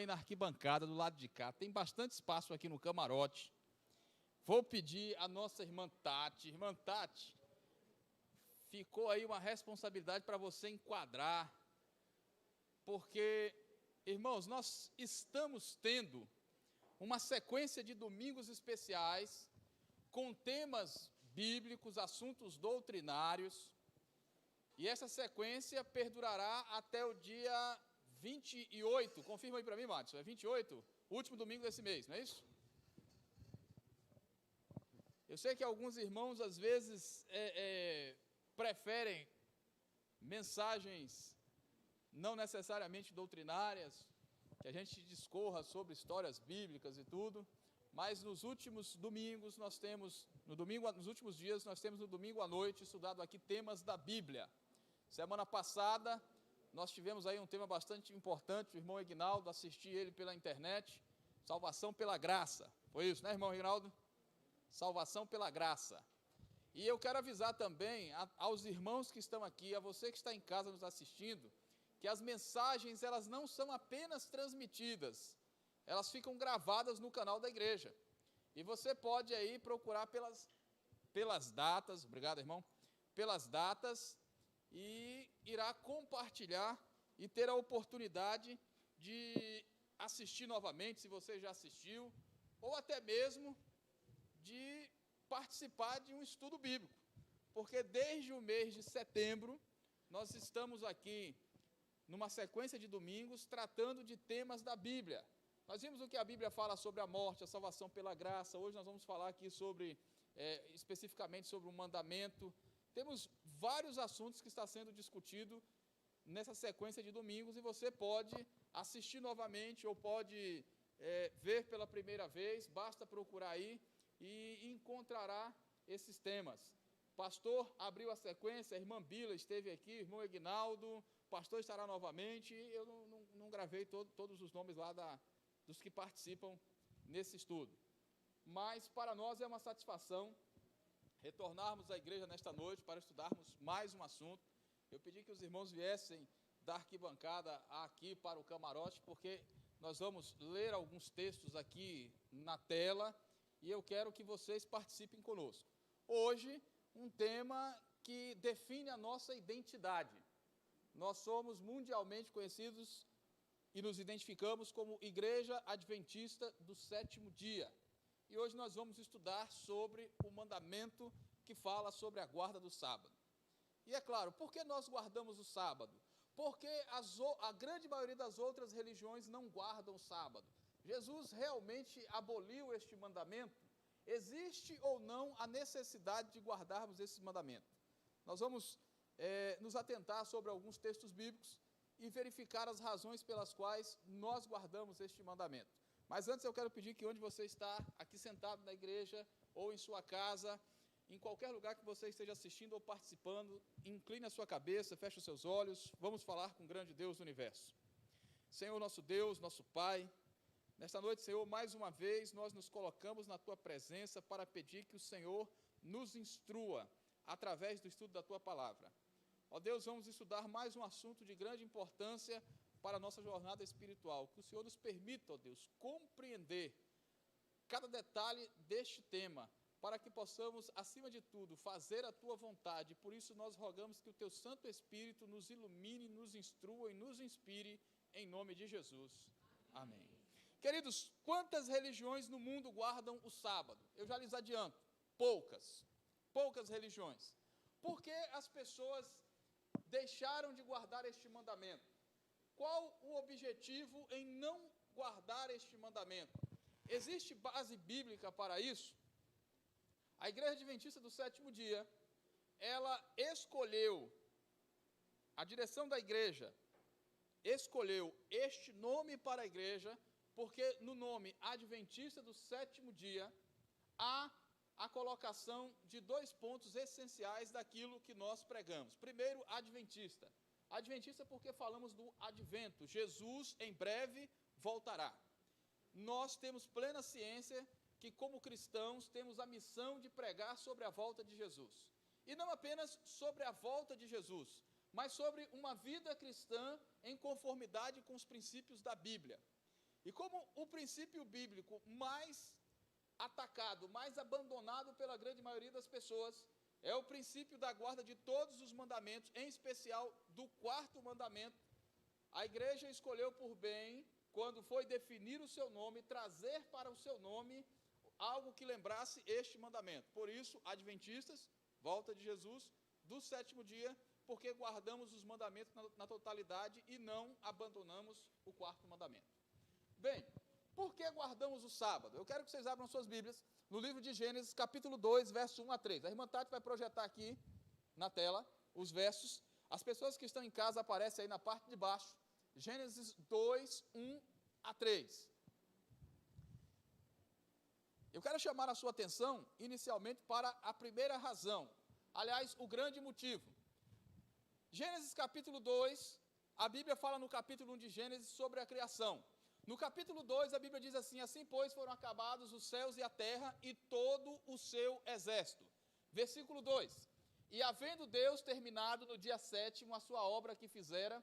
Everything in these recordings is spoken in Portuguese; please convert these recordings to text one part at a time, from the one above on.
na arquibancada do lado de cá. Tem bastante espaço aqui no camarote. Vou pedir a nossa irmã Tati. Irmã Tati, ficou aí uma responsabilidade para você enquadrar, porque, irmãos, nós estamos tendo uma sequência de domingos especiais com temas bíblicos, assuntos doutrinários, e essa sequência perdurará até o dia 28. Confirma aí para mim, Márcio, é 28? O último domingo desse mês, não é isso? Eu sei que alguns irmãos, às vezes, preferem mensagens não necessariamente doutrinárias, que a gente discorra sobre histórias bíblicas e tudo, mas nos últimos domingos nós temos, nos últimos dias nós temos no domingo à noite estudado aqui temas da Bíblia. Semana passada nós tivemos aí um tema bastante importante, o irmão Ignaldo, assisti ele pela internet, salvação pela graça. Foi isso, né, irmão Ignaldo? Salvação pela graça. E eu quero avisar também aos irmãos que estão aqui, a você que está em casa nos assistindo, que as mensagens, elas não são apenas transmitidas, elas ficam gravadas no canal da igreja. E você pode aí procurar pelas datas, obrigado, irmão, pelas datas, e irá compartilhar e ter a oportunidade de assistir novamente, se você já assistiu, ou até mesmo de participar de um estudo bíblico, porque desde o mês de setembro, nós estamos aqui numa sequência de domingos, tratando de temas da Bíblia. Nós vimos o que a Bíblia fala sobre a morte, a salvação pela graça. Hoje nós vamos falar aqui sobre, especificamente sobre o mandamento. Temos vários assuntos que estão sendo discutidos nessa sequência de domingos, e você pode assistir novamente, ou pode ver pela primeira vez, basta procurar aí, e encontrará esses temas. Pastor abriu a sequência, a irmã Bila esteve aqui, o irmão Ignaldo, o pastor estará novamente, eu não gravei todos os nomes lá dos que participam nesse estudo. Mas para nós é uma satisfação retornarmos à igreja nesta noite para estudarmos mais um assunto. Eu pedi que os irmãos viessem da arquibancada aqui para o camarote, porque nós vamos ler alguns textos aqui na tela, e eu quero que vocês participem conosco. Hoje, um tema que define a nossa identidade. Nós somos mundialmente conhecidos e nos identificamos como Igreja Adventista do Sétimo Dia. E hoje nós vamos estudar sobre o mandamento que fala sobre a guarda do sábado. E é claro, por que nós guardamos o sábado? Porque a grande maioria das outras religiões não guardam o sábado. Jesus realmente aboliu este mandamento? Existe ou não a necessidade de guardarmos esse mandamento? Nós vamos nos atentar sobre alguns textos bíblicos e verificar as razões pelas quais nós guardamos este mandamento. Mas antes eu quero pedir que onde você está, aqui sentado na igreja, ou em sua casa, em qualquer lugar que você esteja assistindo ou participando, incline a sua cabeça, feche os seus olhos, vamos falar com o grande Deus do universo. Senhor nosso Deus, nosso Pai, nesta noite, Senhor, mais uma vez, nós nos colocamos na Tua presença para pedir que o Senhor nos instrua através do estudo da Tua palavra. Ó Deus, vamos estudar mais um assunto de grande importância para a nossa jornada espiritual. Que o Senhor nos permita, ó Deus, compreender cada detalhe deste tema, para que possamos, acima de tudo, fazer a Tua vontade. Por isso nós rogamos que o Teu Santo Espírito nos ilumine, nos instrua e nos inspire, em nome de Jesus. Amém. Queridos, quantas religiões no mundo guardam o sábado? Eu já lhes adianto, poucas religiões. Por que as pessoas deixaram de guardar este mandamento? Qual o objetivo em não guardar este mandamento? Existe base bíblica para isso? A Igreja Adventista do Sétimo Dia, ela escolheu, a direção da igreja escolheu este nome para a igreja, porque no nome Adventista do Sétimo Dia, há a colocação de dois pontos essenciais daquilo que nós pregamos. Primeiro, Adventista. Adventista porque falamos do advento, Jesus em breve voltará. Nós temos plena ciência que, como cristãos, temos a missão de pregar sobre a volta de Jesus. E não apenas sobre a volta de Jesus, mas sobre uma vida cristã em conformidade com os princípios da Bíblia. E como o princípio bíblico mais atacado, mais abandonado pela grande maioria das pessoas, é o princípio da guarda de todos os mandamentos, em especial do quarto mandamento, a igreja escolheu por bem, quando foi definir o seu nome, trazer para o seu nome algo que lembrasse este mandamento. Por isso, adventistas, volta de Jesus, do sétimo dia, porque guardamos os mandamentos na totalidade e não abandonamos o quarto mandamento. Bem, por que guardamos o sábado? Eu quero que vocês abram suas Bíblias no livro de Gênesis, capítulo 2, verso 1 a 3. A irmã Tati vai projetar aqui na tela os versos. As pessoas que estão em casa aparecem aí na parte de baixo. Gênesis 2, 1 a 3. Eu quero chamar a sua atenção, inicialmente, para a primeira razão. Aliás, o grande motivo. Gênesis capítulo 2, a Bíblia fala no capítulo 1 de Gênesis sobre a criação. No capítulo 2, a Bíblia diz assim: assim, pois, foram acabados os céus e a terra e todo o seu exército. Versículo 2. E havendo Deus terminado no dia 7º a sua obra que fizera,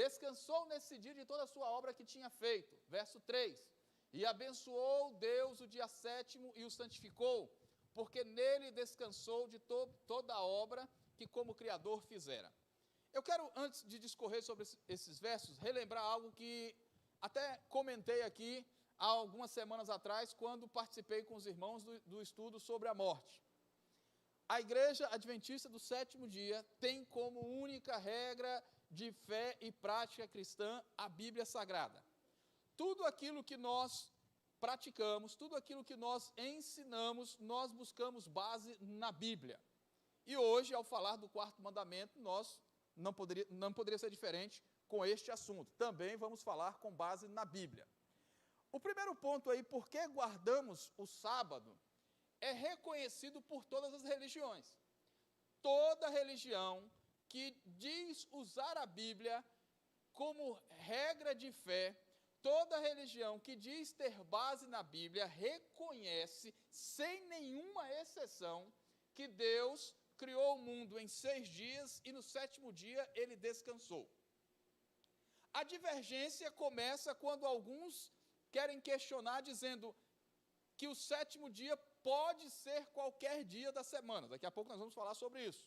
descansou nesse dia de toda a sua obra que tinha feito. Verso 3. E abençoou Deus o dia 7º e o santificou, porque nele descansou de toda a obra que como Criador fizera. Eu quero, antes de discorrer sobre esses versos, relembrar algo que até comentei aqui há algumas semanas atrás, quando participei com os irmãos do estudo sobre a morte. A Igreja Adventista do Sétimo Dia tem como única regra de fé e prática cristã a Bíblia Sagrada. Tudo aquilo que nós praticamos, tudo aquilo que nós ensinamos, nós buscamos base na Bíblia. E hoje, ao falar do quarto mandamento, nós não poderia ser diferente com este assunto. Também vamos falar com base na Bíblia. O primeiro ponto aí, por que guardamos o sábado, é reconhecido por todas as religiões. Toda religião que diz usar a Bíblia como regra de fé, toda religião que diz ter base na Bíblia, reconhece, sem nenhuma exceção, que Deus criou o mundo em 6 dias e no 7º dia ele descansou. A divergência começa quando alguns querem questionar, dizendo que o 7º dia pode ser qualquer dia da semana. Daqui a pouco nós vamos falar sobre isso.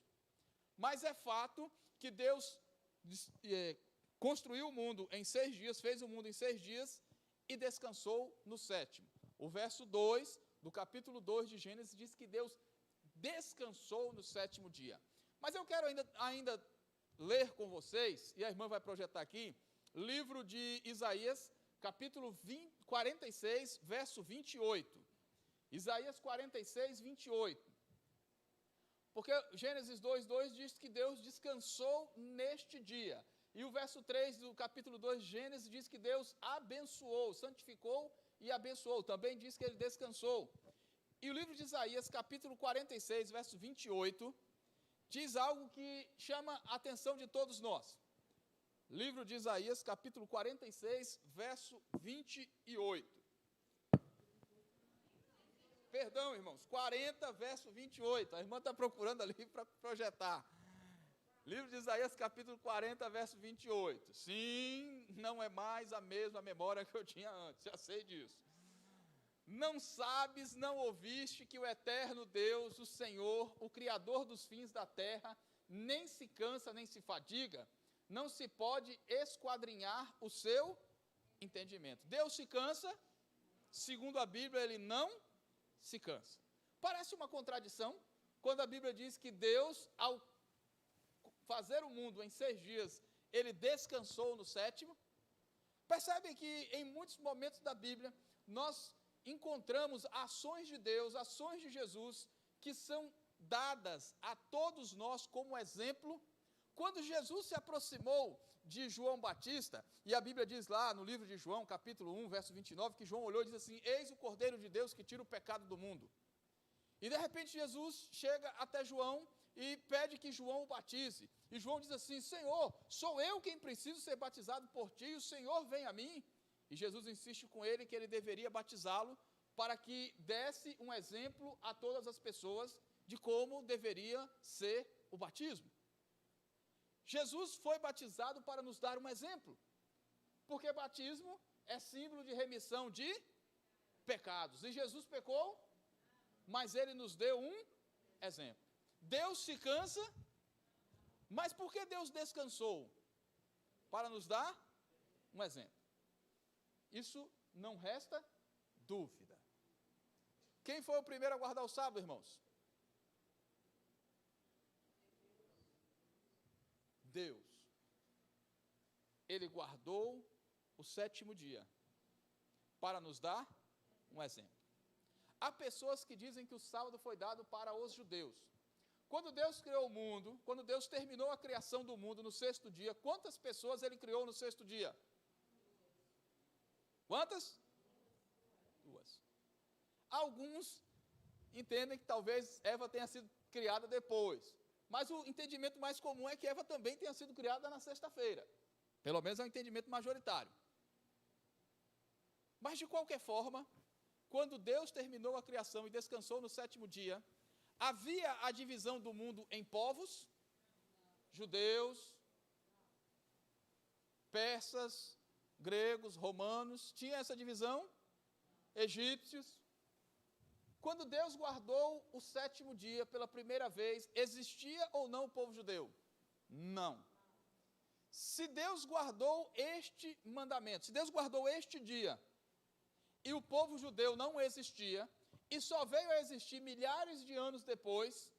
Mas é fato que Deus construiu o mundo em 6 dias, fez o mundo em 6 dias e descansou no 7º. O verso 2 do capítulo 2 de Gênesis diz que Deus descansou no 7º dia. Mas eu quero ainda ler com vocês, e a irmã vai projetar aqui, livro de Isaías, capítulo 46, verso 28. Isaías 46, 28. Porque Gênesis 2:2 diz que Deus descansou neste dia. E o verso 3 do capítulo 2 de Gênesis diz que Deus abençoou, santificou e abençoou. Também diz que ele descansou. E o livro de Isaías, capítulo 46, verso 28, diz algo que chama a atenção de todos nós. Livro de Isaías, capítulo 46, verso 28. Perdão, irmãos, 40, verso 28. A irmã está procurando ali para projetar. Livro de Isaías, capítulo 40, verso 28. Sim, não é mais a mesma memória que eu tinha antes, já sei disso. Não sabes, não ouviste que o eterno Deus, o Senhor, o Criador dos fins da terra, nem se cansa, nem se fadiga, não se pode esquadrinhar o seu entendimento. Deus se cansa, segundo a Bíblia, ele não se cansa. Parece uma contradição, quando a Bíblia diz que Deus, ao fazer o mundo em 6 dias, ele descansou no 7º. Percebe que em muitos momentos da Bíblia, nós encontramos ações de Deus, ações de Jesus, que são dadas a todos nós como exemplo. Quando Jesus se aproximou de João Batista, e a Bíblia diz lá no livro de João, capítulo 1, verso 29, que João olhou e disse assim: eis o Cordeiro de Deus que tira o pecado do mundo. E de repente Jesus chega até João e pede que João o batize. E João diz assim: Senhor, sou eu quem preciso ser batizado por ti, e o Senhor vem a mim. E Jesus insiste com ele que ele deveria batizá-lo para que desse um exemplo a todas as pessoas de como deveria ser o batismo. Jesus foi batizado para nos dar um exemplo, porque batismo é símbolo de remissão de pecados. E Jesus pecou, mas ele nos deu um exemplo. Deus se cansa, mas por que Deus descansou? Para nos dar um exemplo. Isso não resta dúvida. Quem foi o primeiro a guardar o sábado, irmãos? Deus. Ele guardou o sétimo dia para nos dar um exemplo. Há pessoas que dizem que o sábado foi dado para os judeus. Quando Deus criou o mundo, quando Deus terminou a criação do mundo no sexto dia, quantas pessoas ele criou no sexto dia? Quantas? 2. Alguns entendem que talvez Eva tenha sido criada depois. Mas o entendimento mais comum é que Eva também tenha sido criada na sexta-feira. Pelo menos é um entendimento majoritário. Mas, de qualquer forma, quando Deus terminou a criação e descansou no sétimo dia, havia a divisão do mundo em povos, judeus, persas, gregos, romanos, tinha essa divisão, egípcios. Quando Deus guardou o sétimo dia pela primeira vez, existia ou não o povo judeu? Não. Se Deus guardou este mandamento, se Deus guardou este dia, e o povo judeu não existia, e só veio a existir milhares de anos depois,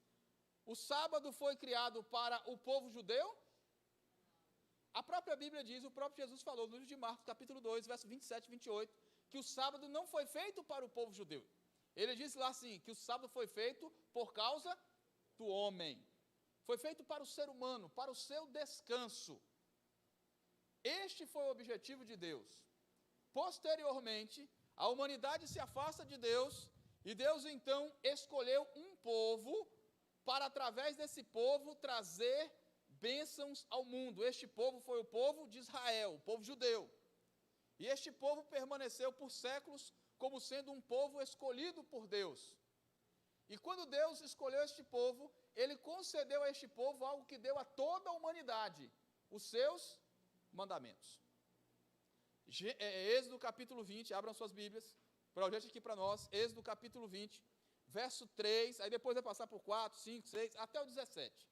o sábado foi criado para o povo judeu? A própria Bíblia diz, o próprio Jesus falou no livro de Marcos, capítulo 2, verso 27 e 28, que o sábado não foi feito para o povo judeu. Ele diz lá assim, que o sábado foi feito por causa do homem. Foi feito para o ser humano, para o seu descanso. Este foi o objetivo de Deus. Posteriormente, a humanidade se afasta de Deus, e Deus então escolheu um povo para, através desse povo, trazer bênçãos ao mundo. Este povo foi o povo de Israel, o povo judeu. E este povo permaneceu por séculos como sendo um povo escolhido por Deus. E quando Deus escolheu este povo, ele concedeu a este povo algo que deu a toda a humanidade, os seus mandamentos. Êxodo capítulo 20, abram suas Bíblias, projete aqui para nós, Êxodo capítulo 20, verso 3, aí depois vai passar por 4, 5, 6, até o 17.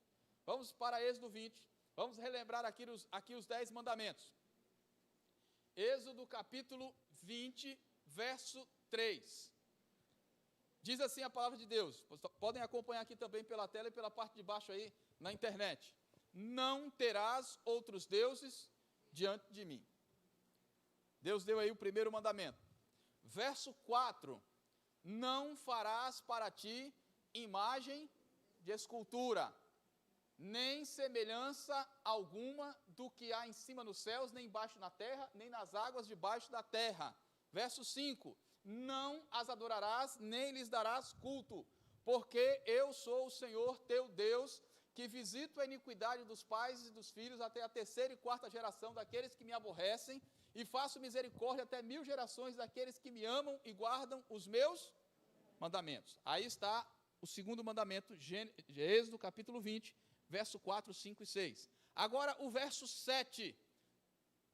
Vamos para Êxodo 20, vamos relembrar aqui os 10 mandamentos. Êxodo capítulo 20, verso 3. Diz assim a palavra de Deus, podem acompanhar aqui também pela tela e pela parte de baixo aí na internet. Não terás outros deuses diante de mim. Deus deu aí o primeiro mandamento. Verso 4. Não farás para ti imagem de escultura, nem semelhança alguma do que há em cima nos céus, nem embaixo na terra, nem nas águas debaixo da terra. Verso 5. Não as adorarás, nem lhes darás culto, porque eu sou o Senhor teu Deus, que visito a iniquidade dos pais e dos filhos até a terceira e quarta geração daqueles que me aborrecem, e faço misericórdia até 1000 gerações daqueles que me amam e guardam os meus mandamentos. Aí está o segundo mandamento, Êxodo capítulo 20, verso 4, 5 e 6. Agora o verso 7.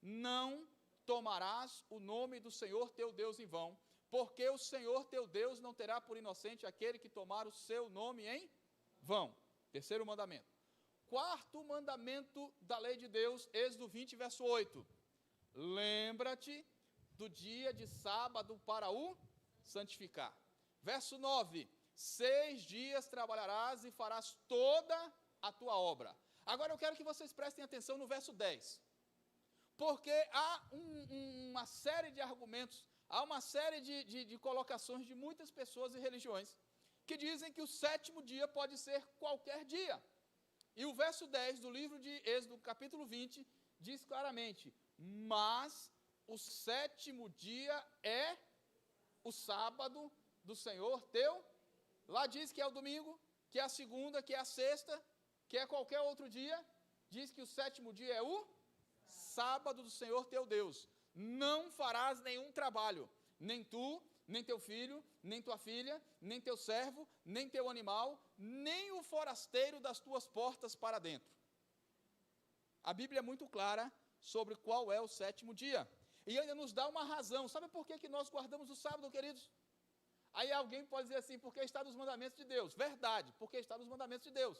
Não tomarás o nome do Senhor teu Deus em vão, porque o Senhor teu Deus não terá por inocente aquele que tomar o seu nome em vão. Terceiro mandamento. Quarto mandamento da lei de Deus, Êxodo 20, verso 8. Lembra-te do dia de sábado para o santificar. Verso 9. 6 dias trabalharás e farás toda a tua obra. Agora eu quero que vocês prestem atenção no verso 10. Porque há uma série de argumentos, há uma série de colocações de muitas pessoas e religiões que dizem que o sétimo dia pode ser qualquer dia. E o verso 10 do livro de Êxodo, capítulo 20, diz claramente: mas o sétimo dia é o sábado do Senhor teu. Lá diz que é o domingo, que é a segunda, que é a sexta, que é qualquer outro dia. Diz que o sétimo dia é o sábado do Senhor teu Deus. Não farás nenhum trabalho, nem tu, nem teu filho, nem tua filha, nem teu servo, nem teu animal, nem o forasteiro das tuas portas para dentro. A Bíblia é muito clara sobre qual é o sétimo dia. e ainda nos dá uma razão. Sabe por que nós guardamos o sábado, queridos? Aí alguém pode dizer assim, porque está nos mandamentos de Deus. Verdade, porque está nos mandamentos de Deus.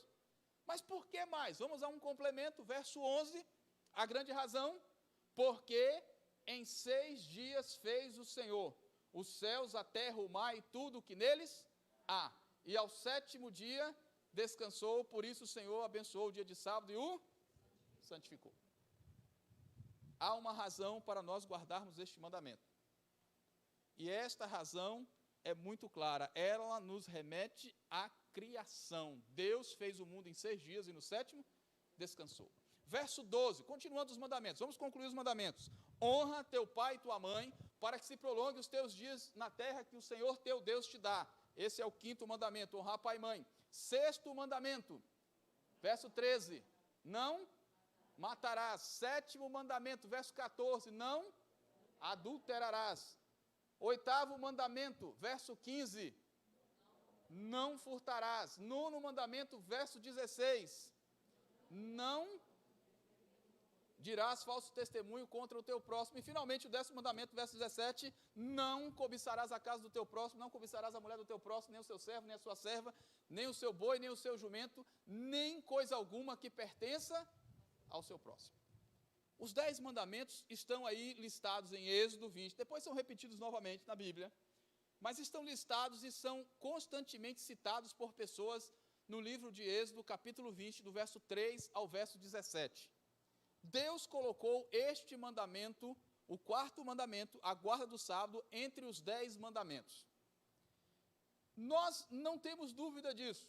Mas por que mais? Vamos a um complemento, verso 11, a grande razão, porque em 6 dias fez o Senhor os céus, a terra, o mar e tudo o que neles há. E ao 7º dia descansou, por isso o Senhor abençoou o dia de sábado e o santificou. Há uma razão para nós guardarmos este mandamento. E esta razão é muito clara, ela nos remete à criação. Deus fez o mundo em 6 dias e no 7º descansou. Verso 12, continuando os mandamentos, vamos concluir os mandamentos. Honra teu pai e tua mãe, para que se prolongue os teus dias na terra que o Senhor teu Deus te dá. Esse é o 5º mandamento, honrar pai e mãe. 6º mandamento, verso 13, não matarás. 7º mandamento, verso 14, não adulterarás. 8º mandamento, verso 15, não furtarás. 9º mandamento, verso 16, não dirás falso testemunho contra o teu próximo. E finalmente o 10º mandamento, verso 17, não cobiçarás a casa do teu próximo, não cobiçarás a mulher do teu próximo, nem o seu servo, nem a sua serva, nem o seu boi, nem o seu jumento, nem coisa alguma que pertença ao seu próximo. Os 10 mandamentos estão aí listados em Êxodo 20, depois são repetidos novamente na Bíblia, mas estão listados e são constantemente citados por pessoas no livro de Êxodo, capítulo 20, do verso 3 ao verso 17. Deus colocou este mandamento, o 4º mandamento, a guarda do sábado, entre os 10 mandamentos. Nós não temos dúvida disso.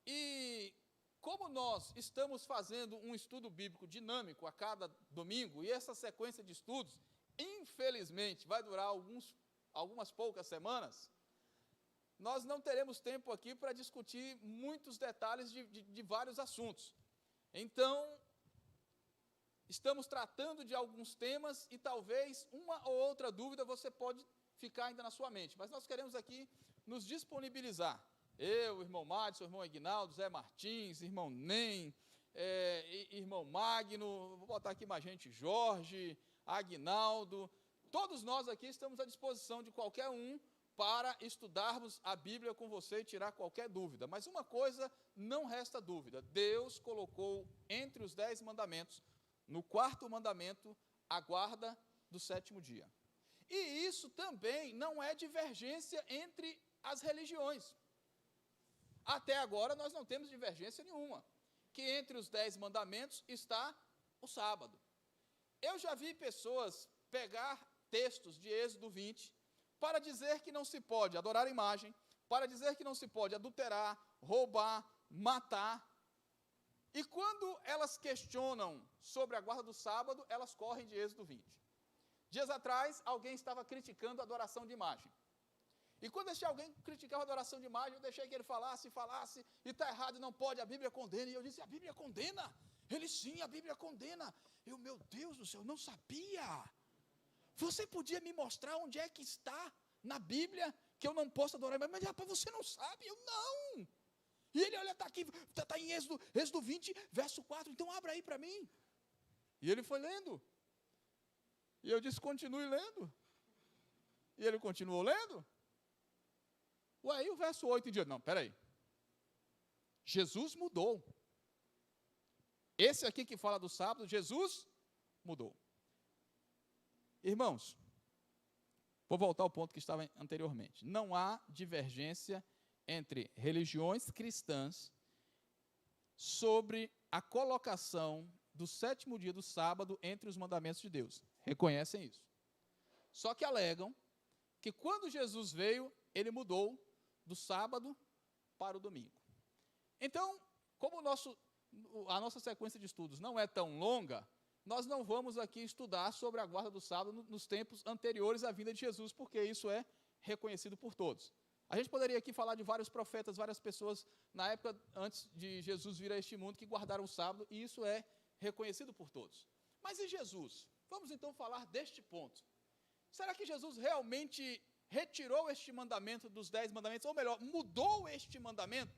E como nós estamos fazendo um estudo bíblico dinâmico a cada domingo, e essa sequência de estudos, infelizmente, vai durar algumas poucas semanas, nós não teremos tempo aqui para discutir muitos detalhes de vários assuntos. Então, estamos tratando de alguns temas e talvez uma ou outra dúvida você pode ficar ainda na sua mente, mas nós queremos aqui nos disponibilizar. Eu, irmão Madison, irmão Aguinaldo, Zé Martins, irmão Nem, irmão Magno, vou botar aqui mais gente, Jorge, Aguinaldo, todos nós aqui estamos à disposição de qualquer um para estudarmos a Bíblia com você e tirar qualquer dúvida. Mas uma coisa não resta dúvida, Deus colocou entre os 10 mandamentos, no 4º mandamento, a guarda do 7º dia. E isso também não é divergência entre as religiões. Até agora nós não temos divergência nenhuma, que entre os 10 mandamentos está o sábado. Eu já vi pessoas pegar textos de Êxodo 20 para dizer que não se pode adorar a imagem, para dizer que não se pode adulterar, roubar, matar. E quando elas questionam sobre a guarda do sábado, elas correm de Êxodo 20. Dias atrás, alguém estava criticando a adoração de imagem. E quando esse alguém criticava a adoração de imagem, eu deixei que ele falasse, e está errado, não pode, a Bíblia condena. E eu disse, a Bíblia condena? Ele, sim, a Bíblia condena. Eu, meu Deus do céu, não sabia. Você podia me mostrar onde é que está na Bíblia que eu não posso adorar a imagem? Mas, rapaz, você não sabe? Eu, não. E ele, olha, está aqui, está em Êxodo 20, verso 4, então abra aí para mim. E ele foi lendo. E eu disse, continue lendo. E ele continuou lendo. Aí o verso 8 em diante, não, peraí. Jesus mudou. Esse aqui que fala do sábado, Jesus mudou. Irmãos, vou voltar ao ponto que estava anteriormente. Não há divergência entre religiões cristãs sobre a colocação do 7º dia do sábado entre os mandamentos de Deus. Reconhecem isso. Só que alegam que quando Jesus veio, ele mudou do sábado para o domingo. Então, como a nossa sequência de estudos não é tão longa, nós não vamos aqui estudar sobre a guarda do sábado nos tempos anteriores à vinda de Jesus, porque isso é reconhecido por todos. A gente poderia aqui falar de vários profetas, várias pessoas na época antes de Jesus vir a este mundo que guardaram o sábado, e isso é reconhecido por todos. Mas e Jesus? Vamos então falar deste ponto. Será que Jesus realmente retirou este mandamento dos 10 mandamentos, ou melhor, mudou este mandamento?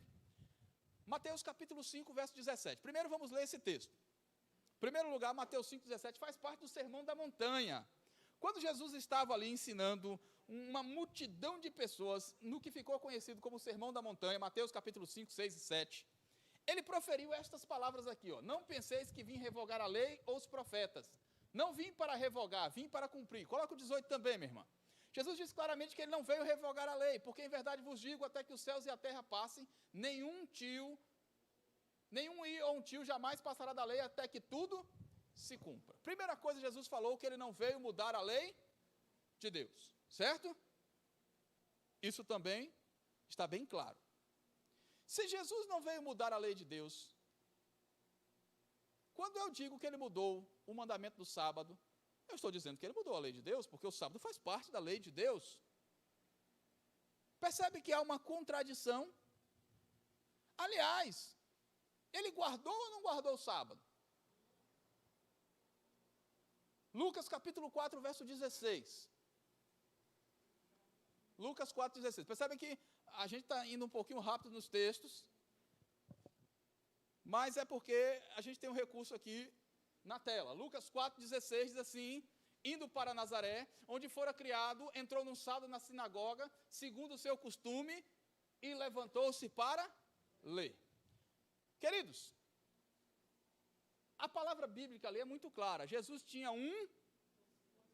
Mateus capítulo 5, verso 17. Primeiro vamos ler esse texto. Em primeiro lugar, Mateus 5, 17 faz parte do Sermão da Montanha. Quando Jesus estava ali ensinando uma multidão de pessoas no que ficou conhecido como o Sermão da Montanha, Mateus capítulo 5, 6 e 7, ele proferiu estas palavras aqui, ó: não penseis que vim revogar a lei ou os profetas. Não vim para revogar, vim para cumprir. Coloca o 18 também, minha irmã. Jesus diz claramente que ele não veio revogar a lei, porque em verdade vos digo, até que os céus e a terra passem, nenhum i ou um tio jamais passará da lei até que tudo se cumpra. Primeira coisa, Jesus falou que ele não veio mudar a lei de Deus, certo? Isso também está bem claro. Se Jesus não veio mudar a lei de Deus, quando eu digo que ele mudou o mandamento do sábado, eu estou dizendo que ele mudou a lei de Deus, porque o sábado faz parte da lei de Deus. Percebe que há uma contradição? Aliás, ele guardou ou não guardou o sábado? Lucas capítulo 4, verso 16. Lucas 4, 16. Percebe que a gente está indo um pouquinho rápido nos textos, mas é porque a gente tem um recurso aqui na tela. Lucas 4, 16 diz assim: indo para Nazaré, onde fora criado, entrou num sábado na sinagoga, segundo o seu costume, e levantou-se para ler. Queridos, a palavra bíblica ali é muito clara. Jesus tinha um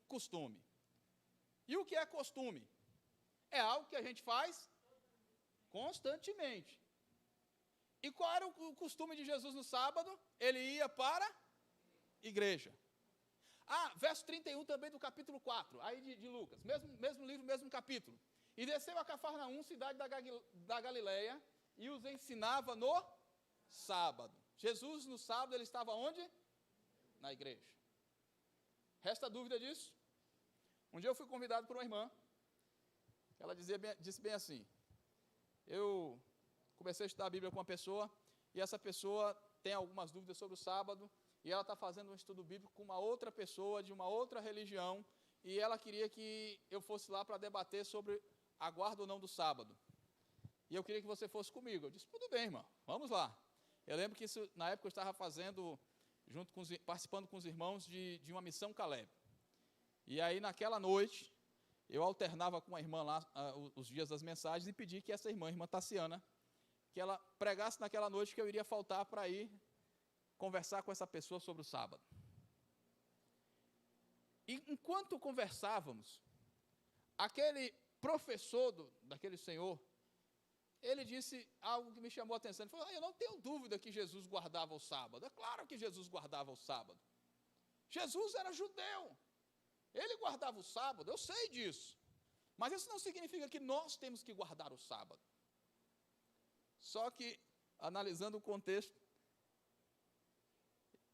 costume. E o que é costume? É algo que a gente faz constantemente. E qual era o costume de Jesus no sábado? Ele ia para a igreja. Verso 31 também do capítulo 4, aí de Lucas, mesmo livro, mesmo capítulo. E desceu a Cafarnaum, cidade da Galileia, e os ensinava no sábado. Jesus no sábado, ele estava onde? Na igreja. Resta dúvida disso? Um dia eu fui convidado por uma irmã, ela disse bem assim: eu comecei a estudar a Bíblia com uma pessoa, e essa pessoa tem algumas dúvidas sobre o sábado, e ela está fazendo um estudo bíblico com uma outra pessoa, de uma outra religião, e ela queria que eu fosse lá para debater sobre a guarda ou não do sábado. E eu queria que você fosse comigo. Eu disse: tudo bem, irmão, vamos lá. Eu lembro que isso, na época eu estava fazendo, participando com os irmãos de uma missão Caleb. E aí naquela noite, eu alternava com uma irmã lá os dias das mensagens e pedi que essa irmã Tassiana, que ela pregasse naquela noite, que eu iria faltar para ir conversar com essa pessoa sobre o sábado. E enquanto conversávamos, aquele professor daquele senhor, ele disse algo que me chamou a atenção. Ele falou: eu não tenho dúvida que Jesus guardava o sábado. É claro que Jesus guardava o sábado. Jesus era judeu. Ele guardava o sábado, eu sei disso. Mas isso não significa que nós temos que guardar o sábado. Só que, analisando o contexto,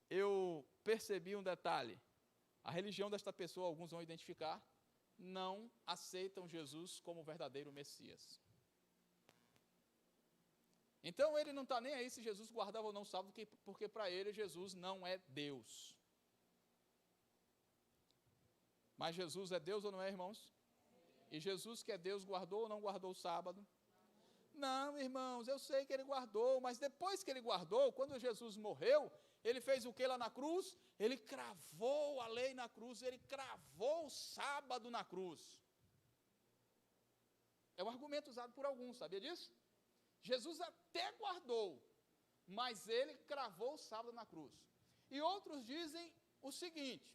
eu percebi um detalhe. A religião desta pessoa, alguns vão identificar, não aceitam Jesus como verdadeiro Messias. Então ele não está nem aí se Jesus guardava ou não o sábado, porque para ele Jesus não é Deus. Mas Jesus é Deus ou não é, irmãos? E Jesus, que é Deus, guardou ou não guardou o sábado? Não, irmãos, eu sei que ele guardou, mas depois que ele guardou, quando Jesus morreu, ele fez o que lá na cruz? Ele cravou a lei na cruz, ele cravou o sábado na cruz. É um argumento usado por alguns, sabia disso? Jesus até guardou, mas ele cravou o sábado na cruz. E outros dizem o seguinte: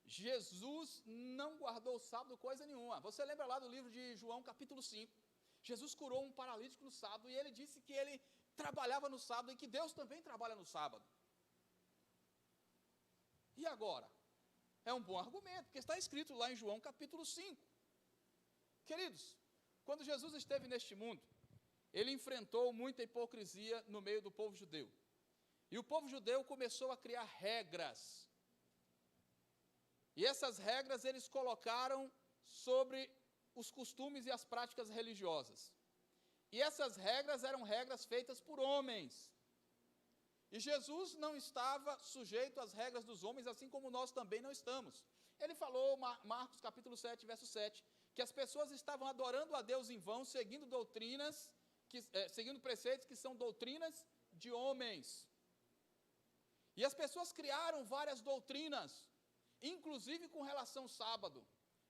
Jesus não guardou o sábado coisa nenhuma. Você lembra lá do livro de João capítulo 5? Jesus curou um paralítico no sábado, e ele disse que ele trabalhava no sábado, e que Deus também trabalha no sábado. E agora? É um bom argumento, porque está escrito lá em João capítulo 5. Queridos, quando Jesus esteve neste mundo, ele enfrentou muita hipocrisia no meio do povo judeu. E o povo judeu começou a criar regras. E essas regras eles colocaram sobre os costumes e as práticas religiosas. E essas regras eram regras feitas por homens. E Jesus não estava sujeito às regras dos homens, assim como nós também não estamos. Ele falou, Marcos capítulo 7, verso 7, que as pessoas estavam adorando a Deus em vão, seguindo seguindo preceitos que são doutrinas de homens. E as pessoas criaram várias doutrinas. inclusive com relação ao sábado.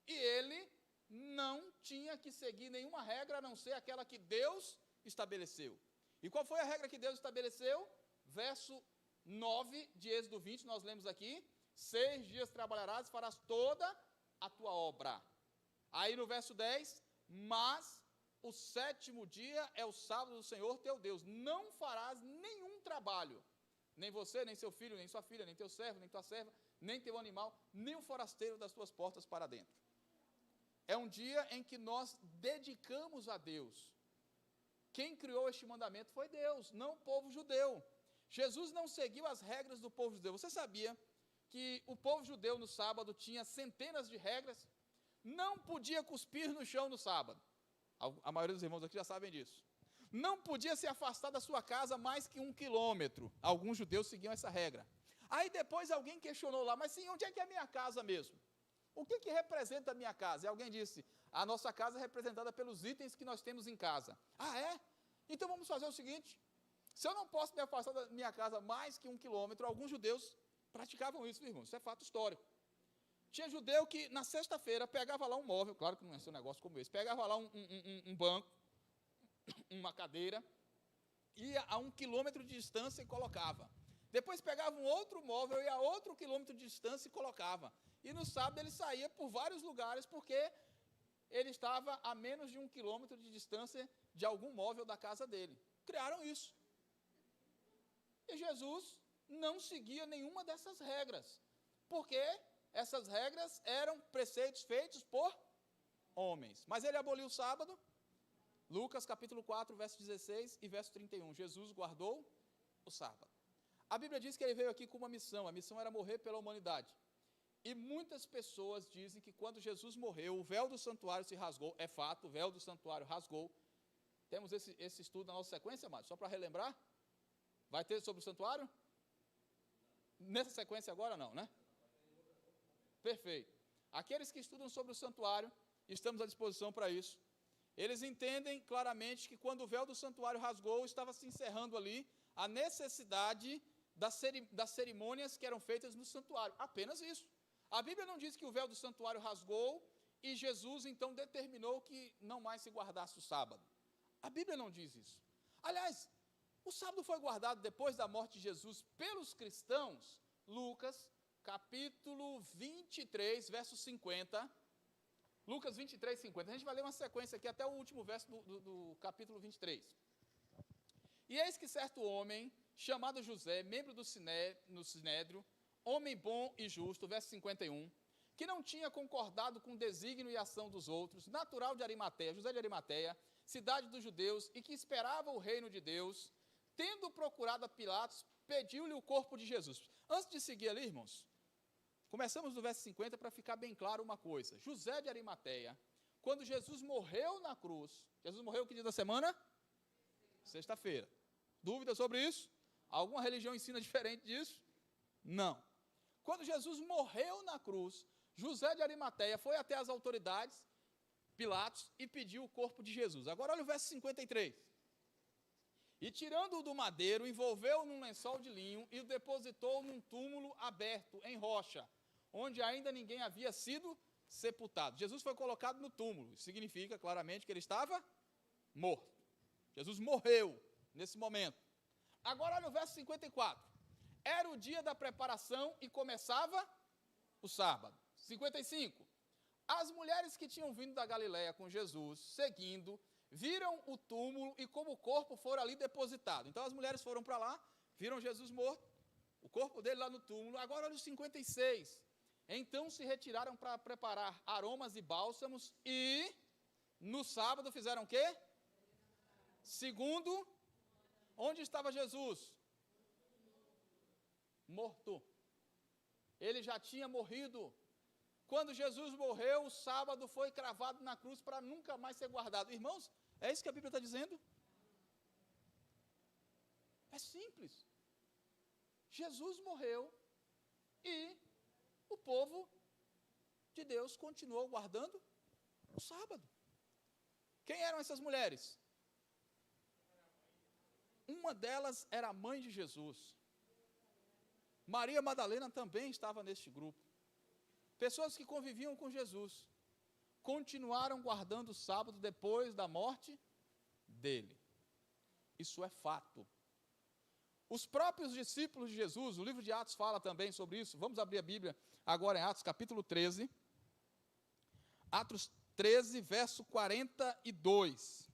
E ele não tinha que seguir nenhuma regra, a não ser aquela que Deus estabeleceu. E qual foi a regra que Deus estabeleceu? Verso 9 de Êxodo 20, nós lemos aqui: 6 dias trabalharás e farás toda a tua obra. Aí no verso 10, mas o 7º dia é o sábado do Senhor teu Deus, não farás nenhum trabalho, nem você, nem seu filho, nem sua filha, nem teu servo, nem tua serva, nem teu animal, nem o forasteiro das tuas portas para dentro. É um dia em que nós dedicamos a Deus. Quem criou este mandamento foi Deus, não o povo judeu. Jesus não seguiu as regras do povo judeu. Você sabia que o povo judeu no sábado tinha centenas de regras? Não podia cuspir no chão no sábado. A maioria dos irmãos aqui já sabem disso. Não podia se afastar da sua casa mais que 1 quilômetro. Alguns judeus seguiam essa regra. Aí depois alguém questionou lá, mas sim, onde é que é a minha casa mesmo? O que representa a minha casa? E alguém disse, a nossa casa é representada pelos itens que nós temos em casa. Ah, é? Então vamos fazer o seguinte, se eu não posso me afastar da minha casa mais que 1 quilômetro, alguns judeus praticavam isso, meu irmão, isso é fato histórico. Tinha judeu que na sexta-feira pegava lá um móvel, claro que não é um negócio como esse, pegava lá um banco, uma cadeira, ia a 1 quilômetro de distância e colocava. Depois pegava um outro móvel, ia a outro quilômetro de distância e colocava. E no sábado ele saía por vários lugares, porque ele estava a menos de 1 quilômetro de distância de algum móvel da casa dele. Criaram isso. E Jesus não seguia nenhuma dessas regras, porque essas regras eram preceitos feitos por homens. Mas ele aboliu o sábado. Lucas capítulo 4, verso 16 e verso 31. Jesus guardou o sábado. A Bíblia diz que ele veio aqui com uma missão. A missão era morrer pela humanidade. E muitas pessoas dizem que quando Jesus morreu, o véu do santuário se rasgou. É fato, o véu do santuário rasgou. Temos esse estudo na nossa sequência, amados, só para relembrar. Vai ter sobre o santuário? Nessa sequência agora não, né? Perfeito. Aqueles que estudam sobre o santuário, estamos à disposição para isso. Eles entendem claramente que quando o véu do santuário rasgou, estava se encerrando ali a necessidade das cerimônias que eram feitas no santuário. Apenas isso. A Bíblia não diz que o véu do santuário rasgou e Jesus então determinou que não mais se guardasse o sábado. A Bíblia não diz isso. Aliás, o sábado foi guardado depois da morte de Jesus pelos cristãos. Lucas, capítulo 23, verso 50. Lucas 23, 50. A gente vai ler uma sequência aqui até o último verso do capítulo 23. E eis que certo homem, chamado José, membro do Sinédrio, homem bom e justo, verso 51, que não tinha concordado com o desígnio e ação dos outros, natural de Arimateia, José de Arimateia, cidade dos judeus, e que esperava o reino de Deus, tendo procurado a Pilatos, pediu-lhe o corpo de Jesus. Antes de seguir ali, irmãos, começamos no verso 50 para ficar bem claro uma coisa. José de Arimateia, quando Jesus morreu na cruz, Jesus morreu que dia da semana? Sexta-feira. Dúvida sobre isso? Alguma religião ensina diferente disso? Não. Quando Jesus morreu na cruz, José de Arimateia foi até as autoridades, Pilatos, e pediu o corpo de Jesus. Agora olha o verso 53. E tirando-o do madeiro, envolveu-o num lençol de linho e o depositou num túmulo aberto, em rocha, onde ainda ninguém havia sido sepultado. Jesus foi colocado no túmulo. Isso significa claramente que ele estava morto. Jesus morreu nesse momento. Agora olha o verso 54. Era o dia da preparação e começava o sábado. 55. As mulheres que tinham vindo da Galiléia com Jesus, seguindo, viram o túmulo e como o corpo fora ali depositado. Então as mulheres foram para lá, viram Jesus morto, o corpo dele lá no túmulo. Agora olha o 56. Então se retiraram para preparar aromas e bálsamos e no sábado fizeram o quê? Segundo, onde estava Jesus? Morto. Ele já tinha morrido. Quando Jesus morreu, o sábado foi cravado na cruz para nunca mais ser guardado. Irmãos, é isso que a Bíblia está dizendo? É simples. Jesus morreu e o povo de Deus continuou guardando o sábado. Quem eram essas mulheres? Uma delas era a mãe de Jesus. Maria Madalena também estava neste grupo. pessoas que conviviam com Jesus, continuaram guardando o sábado depois da morte dele. Isso é fato. Os próprios discípulos de Jesus, o livro de Atos fala também sobre isso. Vamos abrir a Bíblia agora em Atos capítulo 13. Atos 13, verso 42.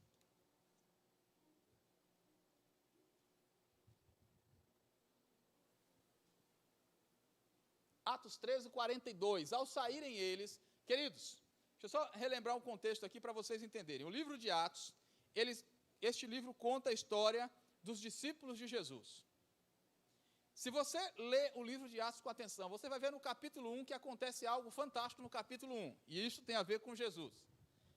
Atos 13, 42. Ao saírem eles, queridos, deixa eu só relembrar um contexto aqui para vocês entenderem. O livro de Atos, este livro conta a história dos discípulos de Jesus. Se você lê o livro de Atos com atenção, você vai ver no capítulo 1 que acontece algo fantástico no capítulo 1. E isso tem a ver com Jesus.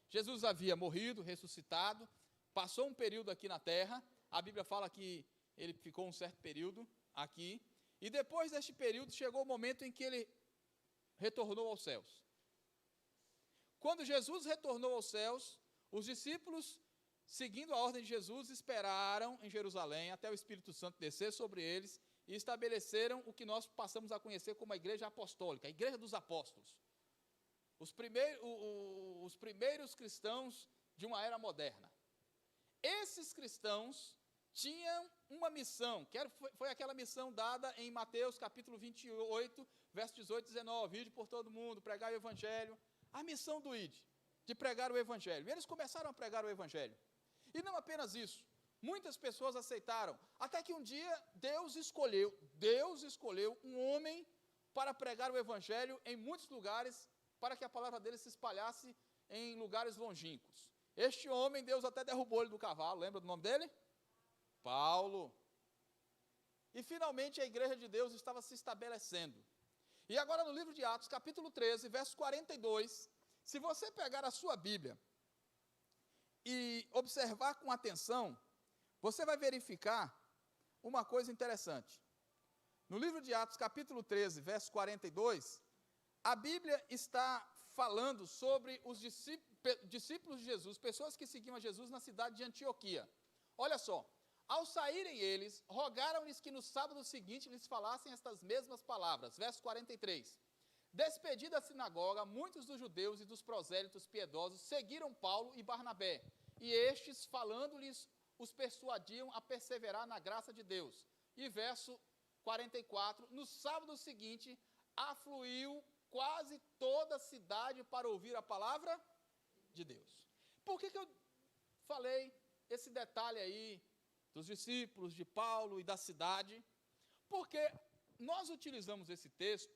Jesus havia morrido, ressuscitado, passou um período aqui na terra. A Bíblia fala que ele ficou um certo período aqui. E depois deste período, chegou o momento em que ele retornou aos céus. Quando Jesus retornou aos céus, os discípulos, seguindo a ordem de Jesus, esperaram em Jerusalém até o Espírito Santo descer sobre eles e estabeleceram o que nós passamos a conhecer como a Igreja Apostólica, a Igreja dos Apóstolos. Os primeiros cristãos de uma era moderna. Esses cristãos tinham uma missão, que foi aquela missão dada em Mateus capítulo 28, verso 18 e 19, ide por todo mundo, pregar o Evangelho. A missão do ide, de pregar o Evangelho. E eles começaram a pregar o Evangelho. E não apenas isso, muitas pessoas aceitaram, até que um dia Deus escolheu um homem para pregar o Evangelho em muitos lugares, para que a palavra dele se espalhasse em lugares longínquos. Este homem, Deus até derrubou ele do cavalo, lembra do nome dele? Paulo. E finalmente a igreja de Deus estava se estabelecendo. E agora no livro de Atos, capítulo 13, verso 42, se você pegar a sua Bíblia e observar com atenção, você vai verificar uma coisa interessante. No livro de Atos, capítulo 13, verso 42, a Bíblia está falando sobre os discípulos de Jesus, pessoas que seguiam a Jesus na cidade de Antioquia. Olha só, ao saírem eles, rogaram-lhes que no sábado seguinte lhes falassem estas mesmas palavras. Verso 43. Despedida a sinagoga, muitos dos judeus e dos prosélitos piedosos seguiram Paulo e Barnabé, e estes, falando-lhes, os persuadiam a perseverar na graça de Deus. E verso 44, no sábado seguinte, afluiu quase toda a cidade para ouvir a palavra de Deus. Por que eu falei esse detalhe aí dos discípulos, de Paulo e da cidade? Porque nós utilizamos esse texto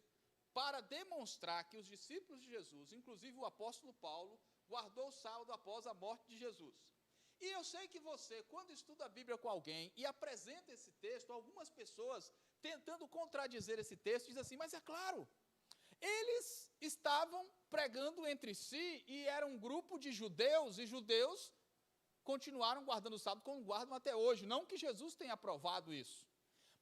para demonstrar que os discípulos de Jesus, inclusive o apóstolo Paulo, guardou o sábado após a morte de Jesus. E eu sei que você, quando estuda a Bíblia com alguém e apresenta esse texto, algumas pessoas, tentando contradizer esse texto, dizem assim, mas é claro, eles estavam pregando entre si e era um grupo de judeus, e judeus continuaram guardando o sábado como guardam até hoje. Não que Jesus tenha aprovado isso.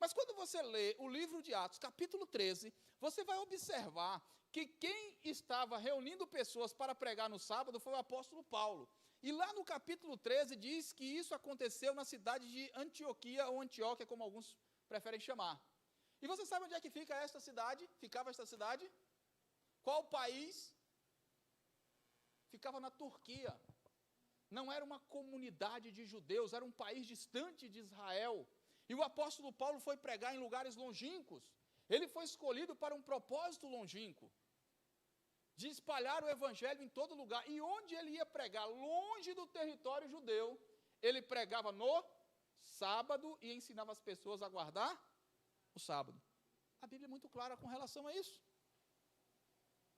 Mas quando você lê o livro de Atos, capítulo 13, você vai observar que quem estava reunindo pessoas para pregar no sábado foi o apóstolo Paulo. E lá no capítulo 13 diz que isso aconteceu na cidade de Antioquia, ou Antioquia, como alguns preferem chamar. E você sabe onde é que fica esta cidade? Ficava esta cidade? Qual país? Ficava na Turquia. Não era uma comunidade de judeus, era um país distante de Israel. E o apóstolo Paulo foi pregar em lugares longínquos. Ele foi escolhido para um propósito longínquo, de espalhar o evangelho em todo lugar. E onde ele ia pregar, longe do território judeu, ele pregava no sábado e ensinava as pessoas a guardar o sábado. A Bíblia é muito clara com relação a isso.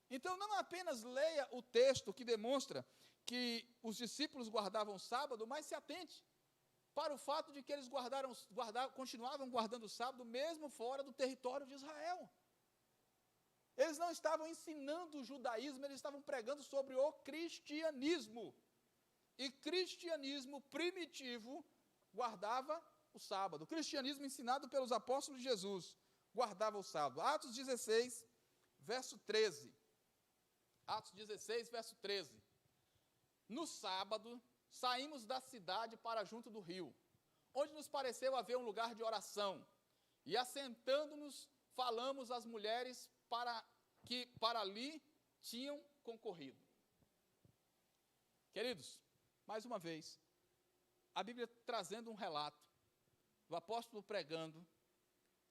Então, não apenas leia o texto que demonstra que os discípulos guardavam o sábado, mas se atente para o fato de que eles continuavam guardando o sábado mesmo fora do território de Israel. Eles não estavam ensinando o judaísmo, eles estavam pregando sobre o cristianismo. E cristianismo primitivo guardava o sábado. O cristianismo ensinado pelos apóstolos de Jesus guardava o sábado. Atos 16, verso 13. Atos 16, verso 13. No sábado, saímos da cidade para junto do rio, onde nos pareceu haver um lugar de oração. E assentando-nos, falamos às mulheres para que para ali tinham concorrido. Queridos, mais uma vez, a Bíblia trazendo um relato do apóstolo pregando,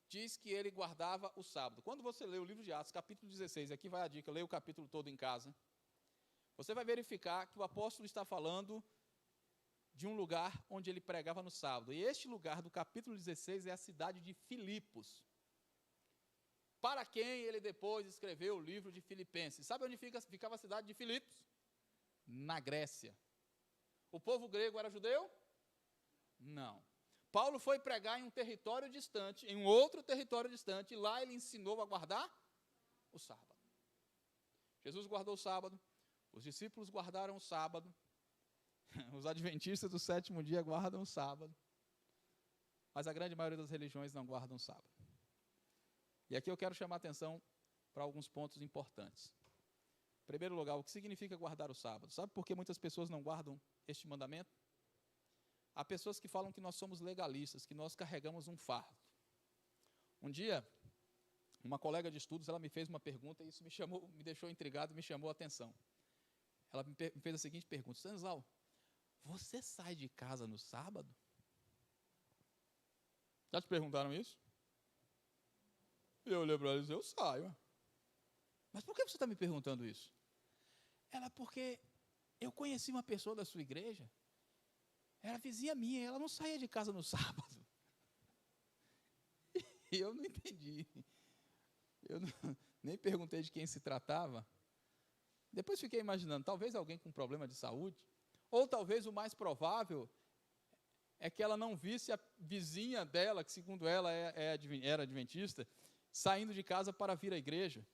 diz que ele guardava o sábado. Quando você lê o livro de Atos, capítulo 16, aqui vai a dica, leia o capítulo todo em casa, você vai verificar que o apóstolo está falando de um lugar onde ele pregava no sábado. E este lugar do capítulo 16 é a cidade de Filipos, para quem ele depois escreveu o livro de Filipenses. Sabe onde ficava a cidade de Filipos? Na Grécia. O povo grego era judeu? Não. Paulo foi pregar em um território distante, em um outro território distante, e lá ele ensinou a guardar o sábado. Jesus guardou o sábado, os discípulos guardaram o sábado, os adventistas do sétimo dia guardam o sábado, mas a grande maioria das religiões não guardam o sábado. E aqui eu quero chamar a atenção para alguns pontos importantes. Em primeiro lugar, o que significa guardar o sábado? Sabe por que muitas pessoas não guardam este mandamento? Há pessoas que falam que nós somos legalistas, que nós carregamos um fardo. Um dia, uma colega de estudos, ela me fez uma pergunta e isso me deixou intrigado, me chamou a atenção. Ela me fez a seguinte pergunta: Stanislau, você sai de casa no sábado? Já te perguntaram isso? Eu olhei para ela e disse: eu saio. Mas por que você está me perguntando isso? Ela, porque eu conheci uma pessoa da sua igreja, era vizinha minha, ela não saía de casa no sábado. E eu não entendi. Eu nem perguntei de quem se tratava. Depois fiquei imaginando, talvez alguém com problema de saúde, ou talvez o mais provável é que ela não visse a vizinha dela, que segundo ela era adventista, saindo de casa para vir à igreja.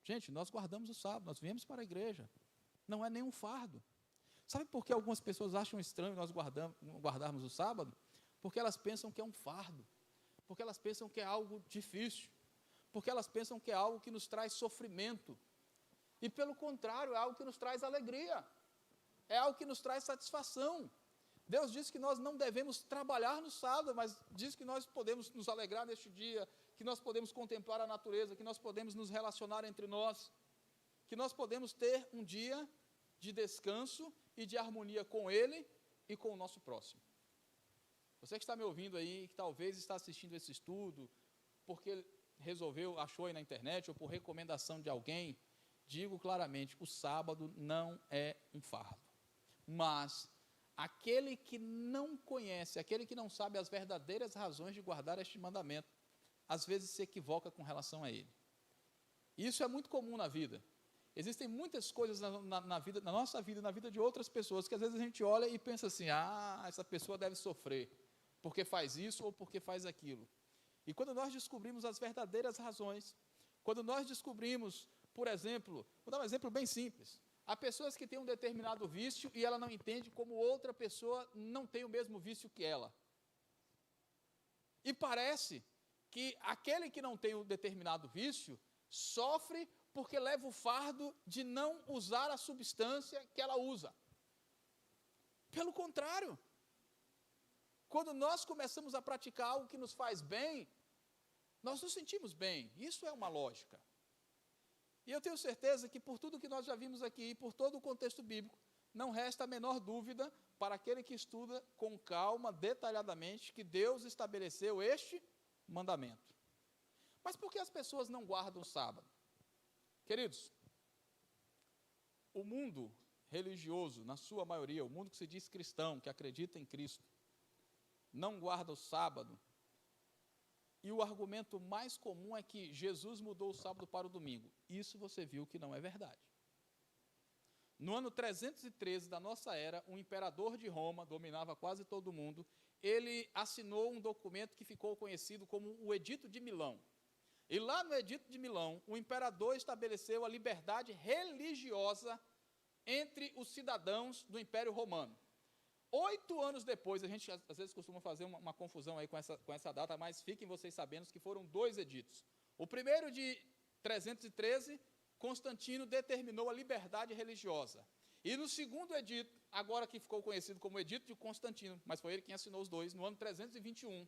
Gente, nós guardamos o sábado, nós viemos para a igreja. Não é nenhum fardo. Sabe por que algumas pessoas acham estranho nós guardarmos o sábado? Porque elas pensam que é um fardo. Porque elas pensam que é algo difícil. Porque elas pensam que é algo que nos traz sofrimento. E pelo contrário, é algo que nos traz alegria. É algo que nos traz satisfação. Deus diz que nós não devemos trabalhar no sábado, mas diz que nós podemos nos alegrar neste dia, que nós podemos contemplar a natureza, que nós podemos nos relacionar entre nós, que nós podemos ter um dia de descanso e de harmonia com Ele e com o nosso próximo. Você que está me ouvindo aí, que talvez está assistindo esse estudo, porque achou aí na internet, ou por recomendação de alguém, digo claramente, o sábado não é um fardo. Mas aquele que não conhece, aquele que não sabe as verdadeiras razões de guardar este mandamento, às vezes se equivoca com relação a ele. E isso é muito comum na vida. Existem muitas coisas na vida, na nossa vida e na vida de outras pessoas, que às vezes a gente olha e pensa assim: essa pessoa deve sofrer, porque faz isso ou porque faz aquilo. E quando nós descobrimos as verdadeiras razões, quando nós descobrimos, por exemplo, vou dar um exemplo bem simples. Há pessoas que têm um determinado vício e ela não entende como outra pessoa não tem o mesmo vício que ela. E parece que aquele que não tem um determinado vício sofre porque leva o fardo de não usar a substância que ela usa. Pelo contrário, quando nós começamos a praticar algo que nos faz bem, nós nos sentimos bem. Isso é uma lógica. E eu tenho certeza que por tudo que nós já vimos aqui, e por todo o contexto bíblico, não resta a menor dúvida para aquele que estuda com calma, detalhadamente, que Deus estabeleceu este mandamento. Mas por que as pessoas não guardam o sábado? Queridos, o mundo religioso, na sua maioria, o mundo que se diz cristão, que acredita em Cristo, não guarda o sábado. E o argumento mais comum é que Jesus mudou o sábado para o domingo. Isso você viu que não é verdade. No ano 313 da nossa era, um imperador de Roma, dominava quase todo mundo, ele assinou um documento que ficou conhecido como o Edito de Milão. E lá no Edito de Milão, o imperador estabeleceu a liberdade religiosa entre os cidadãos do Império Romano. 8 anos depois, a gente às vezes costuma fazer uma confusão aí com essa data, mas fiquem vocês sabendo que foram 2 editos. O primeiro de 313, Constantino determinou a liberdade religiosa. E no segundo edito, agora que ficou conhecido como Edito de Constantino, mas foi ele quem assinou os dois, no ano 321,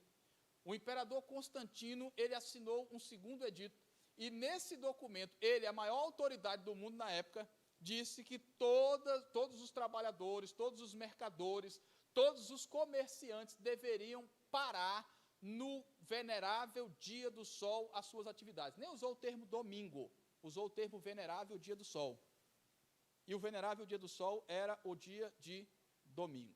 o imperador Constantino, ele assinou um segundo edito, E nesse documento, ele, a maior autoridade do mundo na época, disse que todos os trabalhadores, todos os mercadores, todos os comerciantes deveriam parar no venerável dia do sol as suas atividades. Nem usou o termo domingo, usou o termo venerável dia do sol. E o venerável dia do sol era o dia de domingo.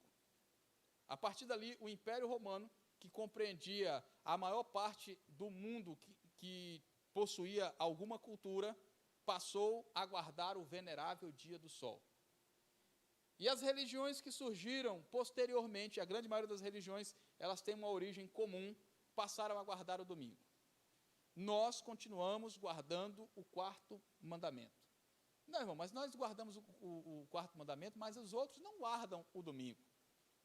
A partir dali, o Império Romano, que compreendia a maior parte do mundo que possuía alguma cultura, passou a guardar o venerável dia do sol. E as religiões que surgiram posteriormente, a grande maioria das religiões, elas têm uma origem comum, passaram a guardar o domingo. Nós continuamos guardando o quarto mandamento. Não, irmão, mas nós guardamos o quarto mandamento, mas os outros não guardam o domingo.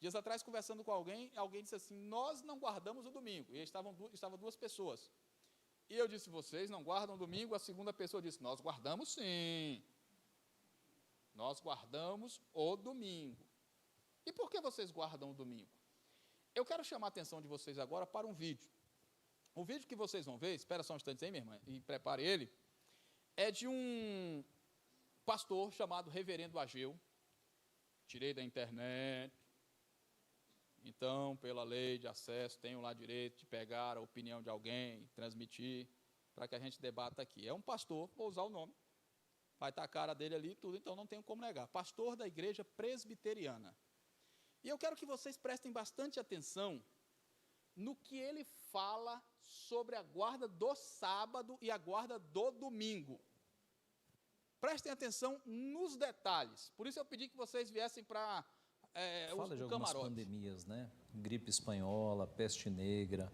Dias atrás, conversando com alguém disse assim, nós não guardamos o domingo. E estavam duas pessoas. E eu disse, vocês não guardam o domingo? A segunda pessoa disse, nós guardamos sim. Nós guardamos o domingo. E por que vocês guardam o domingo? Eu quero chamar a atenção de vocês agora para um vídeo. O vídeo que vocês vão ver, espera só um instante aí, minha irmã, e prepare ele, é de um pastor chamado Reverendo Ageu. Tirei da internet. Então, pela lei de acesso, tenho lá direito de pegar a opinião de alguém e transmitir para que a gente debata aqui. É um pastor, vou usar o nome, vai estar a cara dele ali e tudo, então não tenho como negar. Pastor da igreja presbiteriana. E eu quero que vocês prestem bastante atenção no que ele fala sobre a guarda do sábado e a guarda do domingo. Prestem atenção nos detalhes. Por isso eu pedi que vocês viessem para Fala de algumas pandemias, né? Gripe espanhola, peste negra.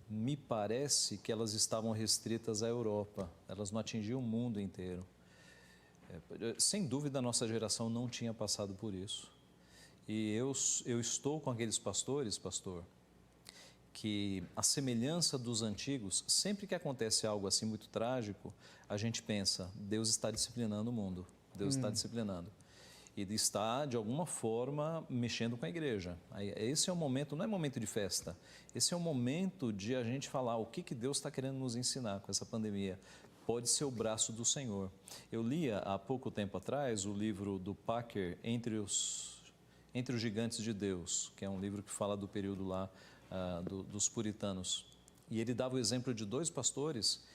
Me parece que elas estavam restritas à Europa. Elas não atingiam o mundo inteiro. Sem dúvida, a nossa geração não tinha passado por isso. E eu estou com aqueles pastores, pastor, que a semelhança dos antigos, sempre que acontece algo assim muito trágico, a gente pensa, Deus está disciplinando o mundo. Deus está disciplinando. E está, de alguma forma, mexendo com a igreja. Esse é o momento, não é momento de festa, esse é o momento de a gente falar o que Deus está querendo nos ensinar com essa pandemia. Pode ser o braço do Senhor. Eu lia há pouco tempo atrás o livro do Packer, Entre os Gigantes de Deus, que é um livro que fala do período lá dos puritanos. E ele dava o exemplo de dois pastores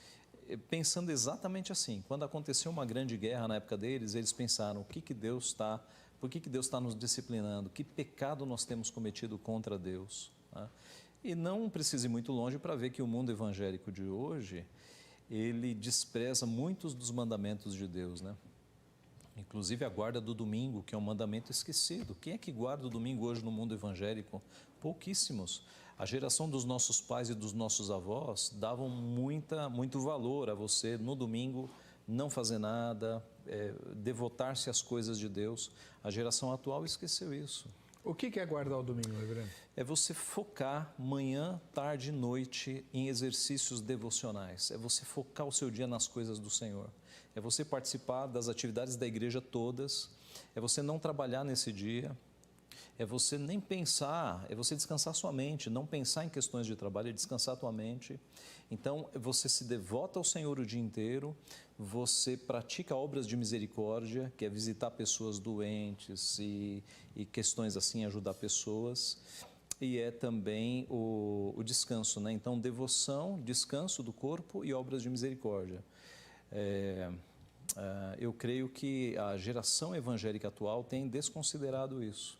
pensando exatamente assim. Quando aconteceu uma grande guerra na época deles, eles pensaram, por que Deus está nos disciplinando? Que pecado nós temos cometido contra Deus? E não precise ir muito longe para ver que o mundo evangélico de hoje, ele despreza muitos dos mandamentos de Deus, né? Inclusive a guarda do domingo, que é um mandamento esquecido. Quem é que guarda o domingo hoje no mundo evangélico? Pouquíssimos. A geração dos nossos pais e dos nossos avós davam muito valor a você no domingo não fazer nada, devotar-se às coisas de Deus. A geração atual esqueceu isso. O que é guardar o domingo, reverendo? É você focar manhã, tarde e noite em exercícios devocionais. É você focar o seu dia nas coisas do Senhor. É você participar das atividades da igreja todas. É você não trabalhar nesse dia. É você nem pensar, é você descansar sua mente, não pensar em questões de trabalho, é descansar a tua mente. Então, você se devota ao Senhor o dia inteiro, você pratica obras de misericórdia, que é visitar pessoas doentes e questões assim, ajudar pessoas. E é também o descanso, né? Então, devoção, descanso do corpo e obras de misericórdia. Eu creio que a geração evangélica atual tem desconsiderado isso.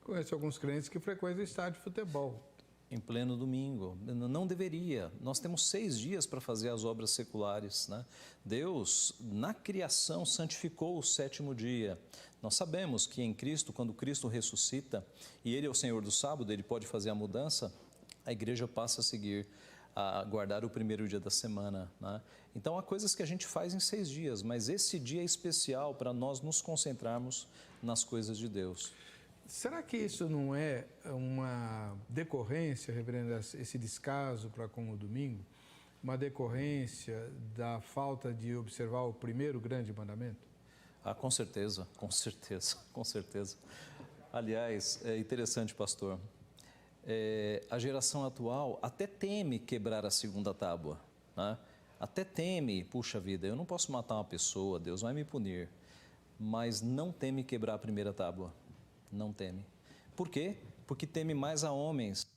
Conheço alguns crentes que frequentam estádio de futebol. Em pleno domingo. Não deveria. Nós temos 6 dias para fazer as obras seculares, né? Deus, na criação, santificou o 7º dia. Nós sabemos que em Cristo, quando Cristo ressuscita, e Ele é o Senhor do sábado, Ele pode fazer a mudança, a igreja passa a seguir, a guardar o 1º dia da semana, né? Então, há coisas que a gente faz em 6 dias, mas esse dia é especial para nós nos concentrarmos nas coisas de Deus. Será que isso não é uma decorrência, reverendo, esse descaso para com o domingo, uma decorrência da falta de observar o primeiro grande mandamento? Com certeza, com certeza, com certeza. Aliás, é interessante, pastor, a geração atual até teme quebrar a segunda tábua, né? Até teme, puxa vida, eu não posso matar uma pessoa, Deus vai me punir. Mas não teme quebrar a primeira tábua. Não teme. Por quê? Porque teme mais a homens.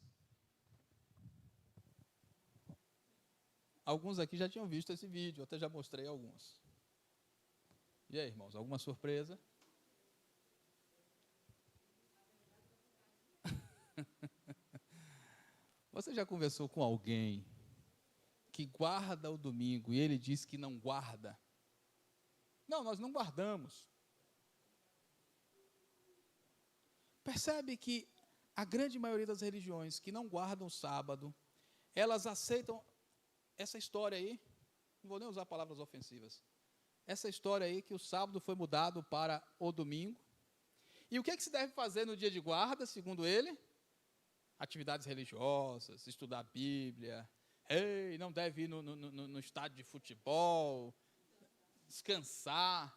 Alguns aqui já tinham visto esse vídeo, eu até já mostrei alguns. E aí, irmãos, alguma surpresa? Você já conversou com alguém que guarda o domingo e ele diz que não guarda? Não, nós não guardamos. Percebe que a grande maioria das religiões que não guardam o sábado, elas aceitam essa história aí, não vou nem usar palavras ofensivas, essa história aí que o sábado foi mudado para o domingo. E o que é que se deve fazer no dia de guarda, segundo ele? Atividades religiosas, estudar a Bíblia, não deve ir no estádio de futebol, descansar.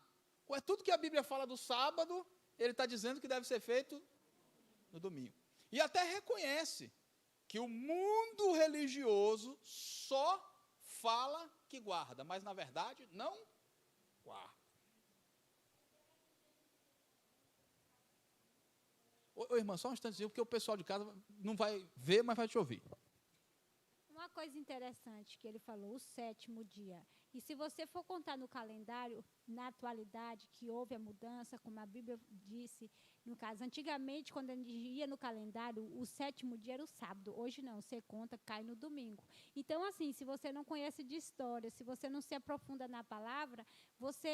É tudo que a Bíblia fala do sábado, ele está dizendo que deve ser feito no domingo. E até reconhece que o mundo religioso só fala que guarda, mas na verdade não guarda. Ô irmã, só um instantezinho, porque o pessoal de casa não vai ver, mas vai te ouvir. Uma coisa interessante que ele falou, o 7º dia. E se você for contar no calendário, na atualidade, que houve a mudança, como a Bíblia disse, no caso, antigamente, quando a gente ia no calendário, o 7º dia era o sábado. Hoje não, você conta, cai no domingo. Então, assim, se você não conhece de história, se você não se aprofunda na palavra, você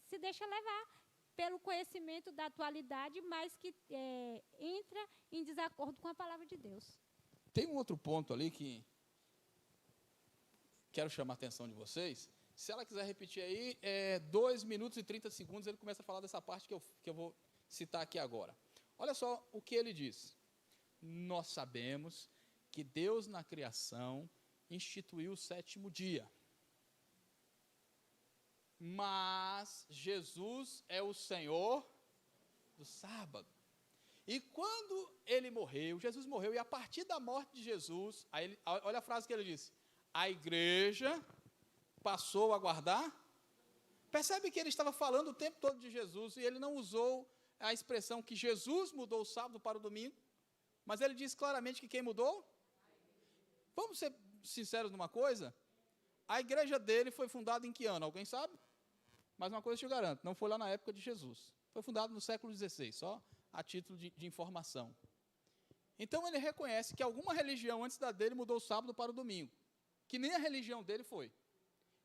se deixa levar pelo conhecimento da atualidade, mas que entra em desacordo com a palavra de Deus. Tem um outro ponto ali que quero chamar a atenção de vocês. Se ela quiser repetir aí, 2 minutos e 30 segundos, ele começa a falar dessa parte que eu vou citar aqui agora. Olha só o que ele diz. Nós sabemos que Deus na criação instituiu o 7º dia. Mas Jesus é o Senhor do sábado. E quando ele morreu, Jesus morreu, e a partir da morte de Jesus, olha a frase que ele disse, a igreja passou a guardar. Percebe que ele estava falando o tempo todo de Jesus, e ele não usou a expressão que Jesus mudou o sábado para o domingo, mas ele diz claramente que quem mudou? Vamos ser sinceros numa coisa, a igreja dele foi fundada em que ano? Alguém sabe? Mas uma coisa eu te garanto, não foi lá na época de Jesus. Foi fundado no século XVI, só a título de informação. Então ele reconhece que alguma religião antes da dele mudou o sábado para o domingo, que nem a religião dele foi.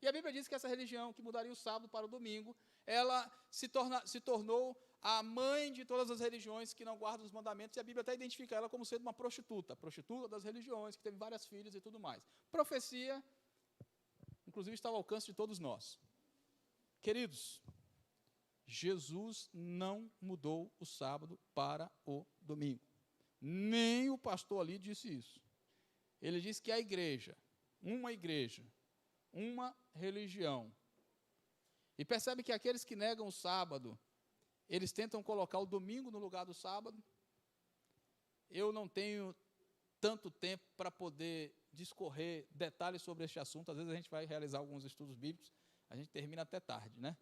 E a Bíblia diz que essa religião que mudaria o sábado para o domingo, ela se tornou a mãe de todas as religiões que não guardam os mandamentos, e a Bíblia até identifica ela como sendo uma prostituta, a prostituta das religiões, que teve várias filhas e tudo mais. Profecia, inclusive, está ao alcance de todos nós. Queridos, Jesus não mudou o sábado para o domingo. Nem o pastor ali disse isso. Ele disse que a igreja, uma religião. E percebe que aqueles que negam o sábado, eles tentam colocar o domingo no lugar do sábado. Eu não tenho tanto tempo para poder discorrer detalhes sobre este assunto. Às vezes a gente vai realizar alguns estudos bíblicos, a gente termina até tarde, né?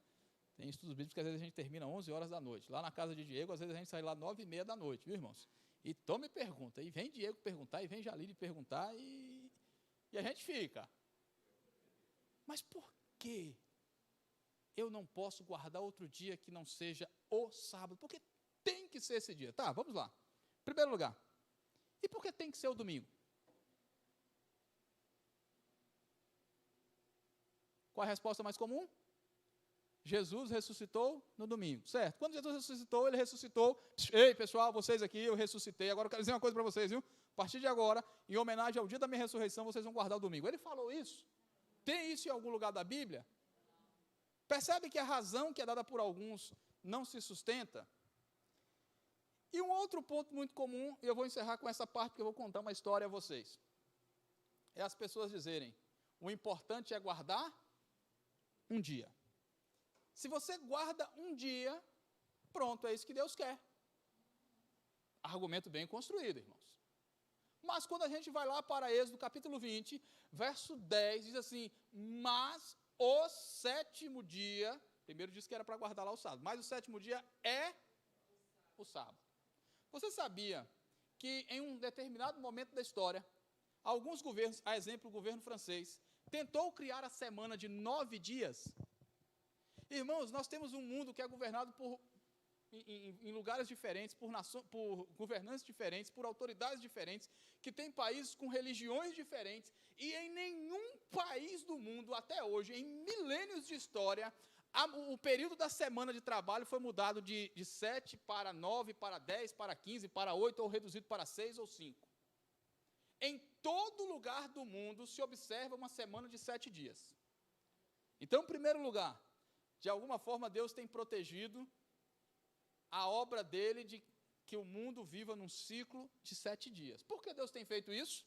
Tem estudos bíblicos que às vezes a gente termina 11 horas da noite. Lá na casa de Diego, às vezes a gente sai lá 9h30 da noite, viu, irmãos? E tome pergunta, e vem Diego perguntar, e vem Jalile perguntar, e a gente fica. Mas por que eu não posso guardar outro dia que não seja o sábado? Porque tem que ser esse dia. Tá, vamos lá. Em primeiro lugar, e por que tem que ser o domingo? Qual a resposta mais comum? Jesus ressuscitou no domingo, certo? Quando Jesus ressuscitou, ele ressuscitou. Ei, pessoal, vocês aqui, eu ressuscitei. Agora eu quero dizer uma coisa para vocês, viu? A partir de agora, em homenagem ao dia da minha ressurreição, vocês vão guardar o domingo. Ele falou isso? Tem isso em algum lugar da Bíblia? Percebe que a razão que é dada por alguns não se sustenta? E um outro ponto muito comum, e eu vou encerrar com essa parte, porque eu vou contar uma história a vocês. É as pessoas dizerem, o importante é guardar um dia. Se você guarda um dia, pronto, é isso que Deus quer. Argumento bem construído, irmãos. Mas quando a gente vai lá para Êxodo capítulo 20, verso 10, diz assim, mas o sétimo dia, primeiro disse que era para guardar lá o sábado, mas o sétimo dia é o sábado. Você sabia que em um determinado momento da história, alguns governos, a exemplo, o governo francês, tentou criar a semana de 9 dias? Irmãos, nós temos um mundo que é governado em lugares diferentes, por governantes diferentes, por autoridades diferentes, que tem países com religiões diferentes, e em nenhum país do mundo, até hoje, em milênios de história, o período da semana de trabalho foi mudado de 7 para 9, para 10, para 15, para 8, ou reduzido para 6 ou 5. Em todo lugar do mundo se observa uma semana de 7 dias. Então, em primeiro lugar, de alguma forma Deus tem protegido a obra dele de que o mundo viva num ciclo de 7 dias. Por que Deus tem feito isso?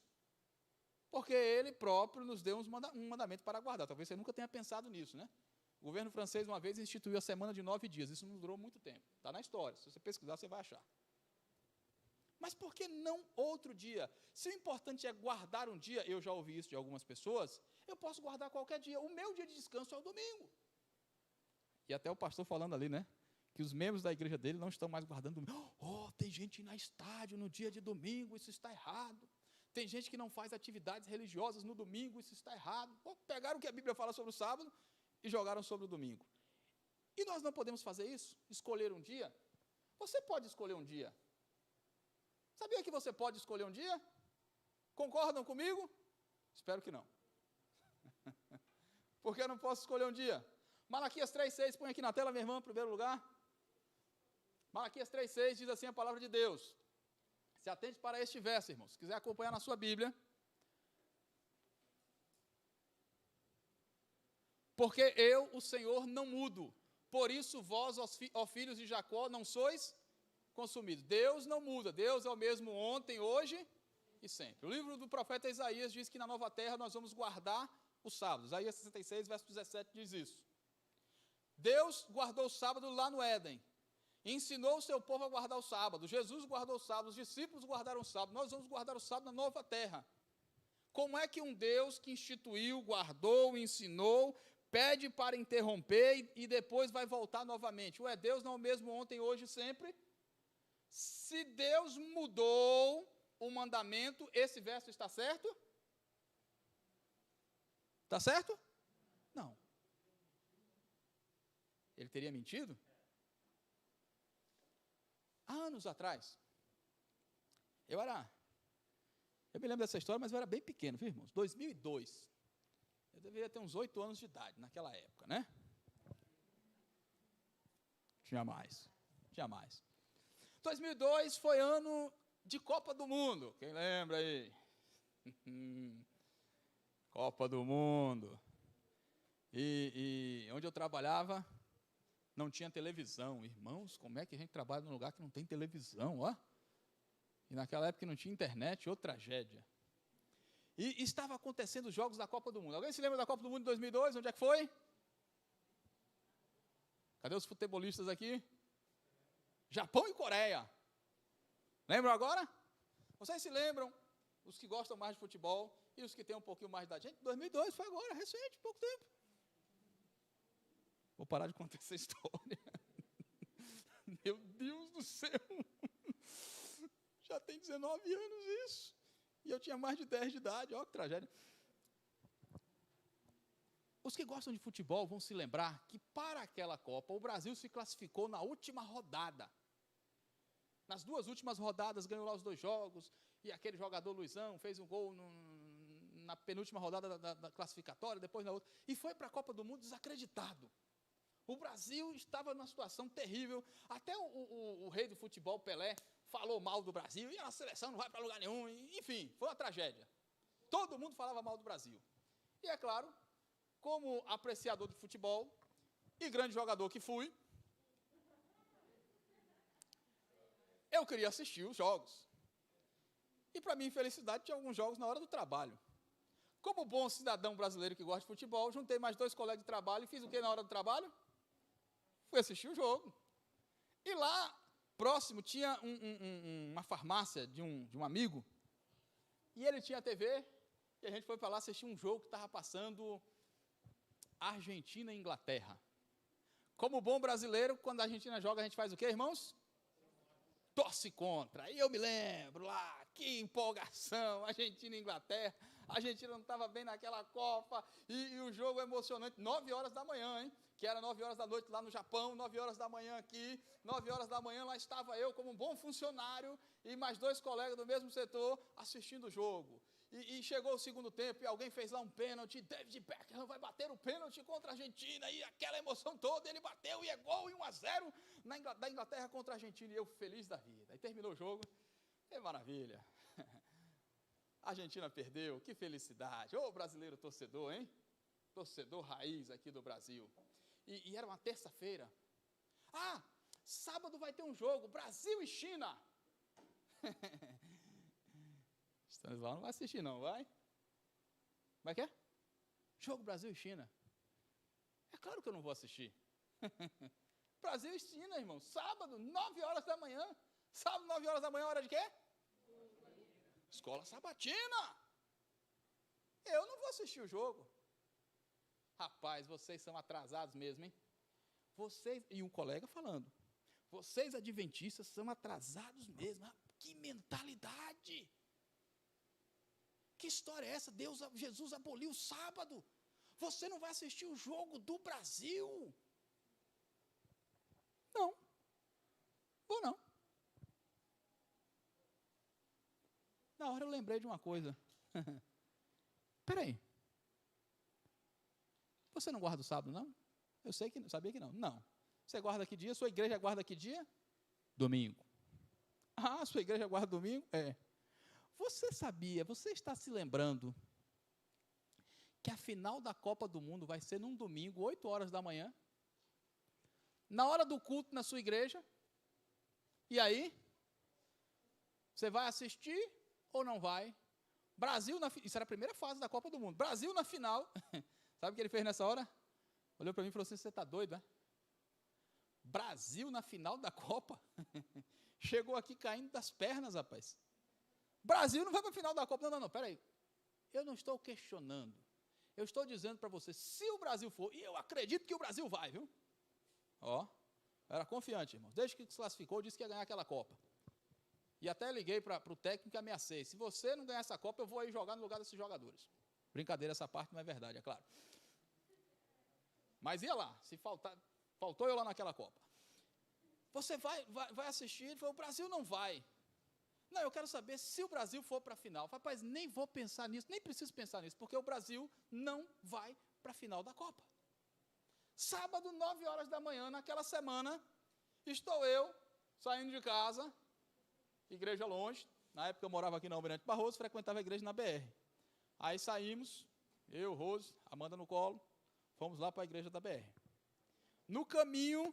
Porque Ele próprio nos deu um mandamento para guardar. Talvez você nunca tenha pensado nisso, né? O governo francês, uma vez, instituiu a semana de 9 dias. Isso não durou muito tempo. Está na história. Se você pesquisar, você vai achar. Mas por que não outro dia? Se o importante é guardar um dia, eu já ouvi isso de algumas pessoas, eu posso guardar qualquer dia. O meu dia de descanso é o domingo. E até o pastor falando ali, né? Que os membros da igreja dele não estão mais guardando domingo. Oh, tem gente na estádio no dia de domingo, isso está errado. Tem gente que não faz atividades religiosas no domingo, isso está errado. Pô, pegaram o que a Bíblia fala sobre o sábado e jogaram sobre o domingo. E nós não podemos fazer isso? Escolher um dia? Você pode escolher um dia. Sabia que você pode escolher um dia? Concordam comigo? Espero que não. Porque eu não posso escolher um dia. Malaquias 3,6, põe aqui na tela, minha irmã, em primeiro lugar. Malaquias 3,6 diz assim a palavra de Deus. Se atente para este verso, irmãos. Se quiser acompanhar na sua Bíblia. Porque eu, o Senhor, não mudo. Por isso vós, ó filhos de Jacó, não sois consumidos. Deus não muda. Deus é o mesmo ontem, hoje e sempre. O livro do profeta Isaías diz que na nova terra nós vamos guardar o sábado. Isaías 66, verso 17 diz isso. Deus guardou o sábado lá no Éden. Ensinou o seu povo a guardar o sábado. Jesus guardou o sábado, os discípulos guardaram o sábado. Nós vamos guardar o sábado na nova terra. Como é que um Deus que instituiu, guardou, ensinou, pede para interromper e depois vai voltar novamente? Ué, Deus não é o mesmo ontem, hoje e sempre? Se Deus mudou o mandamento, esse verso está certo? Está certo? Não. Ele teria mentido? Há anos atrás, eu me lembro dessa história, mas eu era bem pequeno, viu, irmãos? 2002. Eu deveria ter uns 8 anos de idade naquela época, né? Tinha mais. 2002 foi ano de Copa do Mundo. Quem lembra aí? Copa do Mundo. E onde eu trabalhava, não tinha televisão. Irmãos, como é que a gente trabalha num lugar que não tem televisão, ó? E naquela época não tinha internet, outra tragédia. E estava acontecendo os jogos da Copa do Mundo. Alguém se lembra da Copa do Mundo de 2002? Onde é que foi? Cadê os futebolistas aqui? Japão e Coreia. Lembram agora? Vocês se lembram? Os que gostam mais de futebol e os que têm um pouquinho mais da gente. 2002 foi agora, recente, pouco tempo. Vou parar de contar essa história. Meu Deus do céu. Já tem 19 anos isso. E eu tinha mais de 10 de idade. Olha que tragédia. Os que gostam de futebol vão se lembrar que para aquela Copa, o Brasil se classificou na última rodada. Nas 2 últimas rodadas, ganhou lá os 2 jogos, e aquele jogador Luizão fez um gol na penúltima rodada da classificatória, depois na outra, e foi para a Copa do Mundo desacreditado. O Brasil estava numa situação terrível, até o rei do futebol, Pelé, falou mal do Brasil, e a seleção não vai para lugar nenhum, enfim, foi uma tragédia. Todo mundo falava mal do Brasil. E é claro, como apreciador de futebol e grande jogador que fui, eu queria assistir os jogos. E para minha infelicidade, tinha alguns jogos na hora do trabalho. Como bom cidadão brasileiro que gosta de futebol, juntei mais 2 colegas de trabalho e fiz o que na hora do trabalho? Fui assistir o jogo. E lá, próximo, tinha uma farmácia de um amigo. E ele tinha TV, e a gente foi para lá assistir um jogo que estava passando Argentina e Inglaterra. Como bom brasileiro, quando a Argentina joga, a gente faz o quê, irmãos? Torce contra. E eu me lembro lá, que empolgação, Argentina e Inglaterra. A Argentina não estava bem naquela Copa, e o jogo emocionante, 9 horas da manhã, hein? Que era 9 horas da noite lá no Japão, 9 horas da manhã aqui, 9 horas da manhã lá estava eu como um bom funcionário e mais 2 colegas do mesmo setor assistindo o jogo. E chegou o segundo tempo e alguém fez lá um pênalti, David Beckham vai bater o pênalti contra a Argentina, e aquela emoção toda, ele bateu e é gol, e 1-0 da Inglaterra contra a Argentina, e eu feliz da vida. Aí terminou o jogo, que maravilha. A Argentina perdeu, que felicidade. Ô brasileiro torcedor, hein? Torcedor raiz aqui do Brasil. E era uma terça-feira. Ah, sábado vai ter um jogo, Brasil e China. Stanislau não vai assistir não, vai? Como é que é? Jogo Brasil e China. É claro que eu não vou assistir. Brasil e China, irmão. Sábado, 9 horas da manhã. Sábado, 9 horas da manhã, hora de quê? Escola sabatina. Eu não vou assistir o jogo. Rapaz, vocês são atrasados mesmo, hein? Vocês, e um colega falando, vocês adventistas são atrasados mesmo. Que mentalidade! Que história é essa? Jesus aboliu o sábado. Você não vai assistir o jogo do Brasil? Não. Ou não. Na hora eu lembrei de uma coisa. Peraí. Você não guarda o sábado, não? Eu sabia que não. Não. Você guarda que dia? Sua igreja guarda que dia? Domingo. Ah, sua igreja guarda domingo? É. Você sabia, você está se lembrando que a final da Copa do Mundo vai ser num domingo, 8 horas da manhã? Na hora do culto na sua igreja? E aí? Você vai assistir ou não vai? Brasil, isso era a primeira fase da Copa do Mundo. Brasil na final. Sabe o que ele fez nessa hora? Olhou para mim e falou assim, você está doido, é? Brasil na final da Copa? Chegou aqui caindo das pernas, rapaz. Brasil não vai para a final da Copa. Não, peraí. Eu não estou questionando. Eu estou dizendo para você, se o Brasil for, e eu acredito que o Brasil vai, viu? Ó, eu era confiante, irmão. Desde que se classificou, disse que ia ganhar aquela Copa. E até liguei para o técnico e ameacei. Se você não ganhar essa Copa, eu vou aí jogar no lugar desses jogadores. Brincadeira, essa parte não é verdade, é claro. Mas ia lá, se faltou eu lá naquela Copa. Você vai assistir? Ele falou, o Brasil não vai. Não, eu quero saber se o Brasil for para a final. Rapaz, nem vou pensar nisso, nem preciso pensar nisso, porque o Brasil não vai para a final da Copa. Sábado, 9 horas da manhã, naquela semana, estou eu saindo de casa, igreja longe. Na época eu morava aqui na Almirante Barroso, frequentava a igreja na BR. Aí saímos, eu, Rose, Amanda no colo, fomos lá para a igreja da BR. No caminho,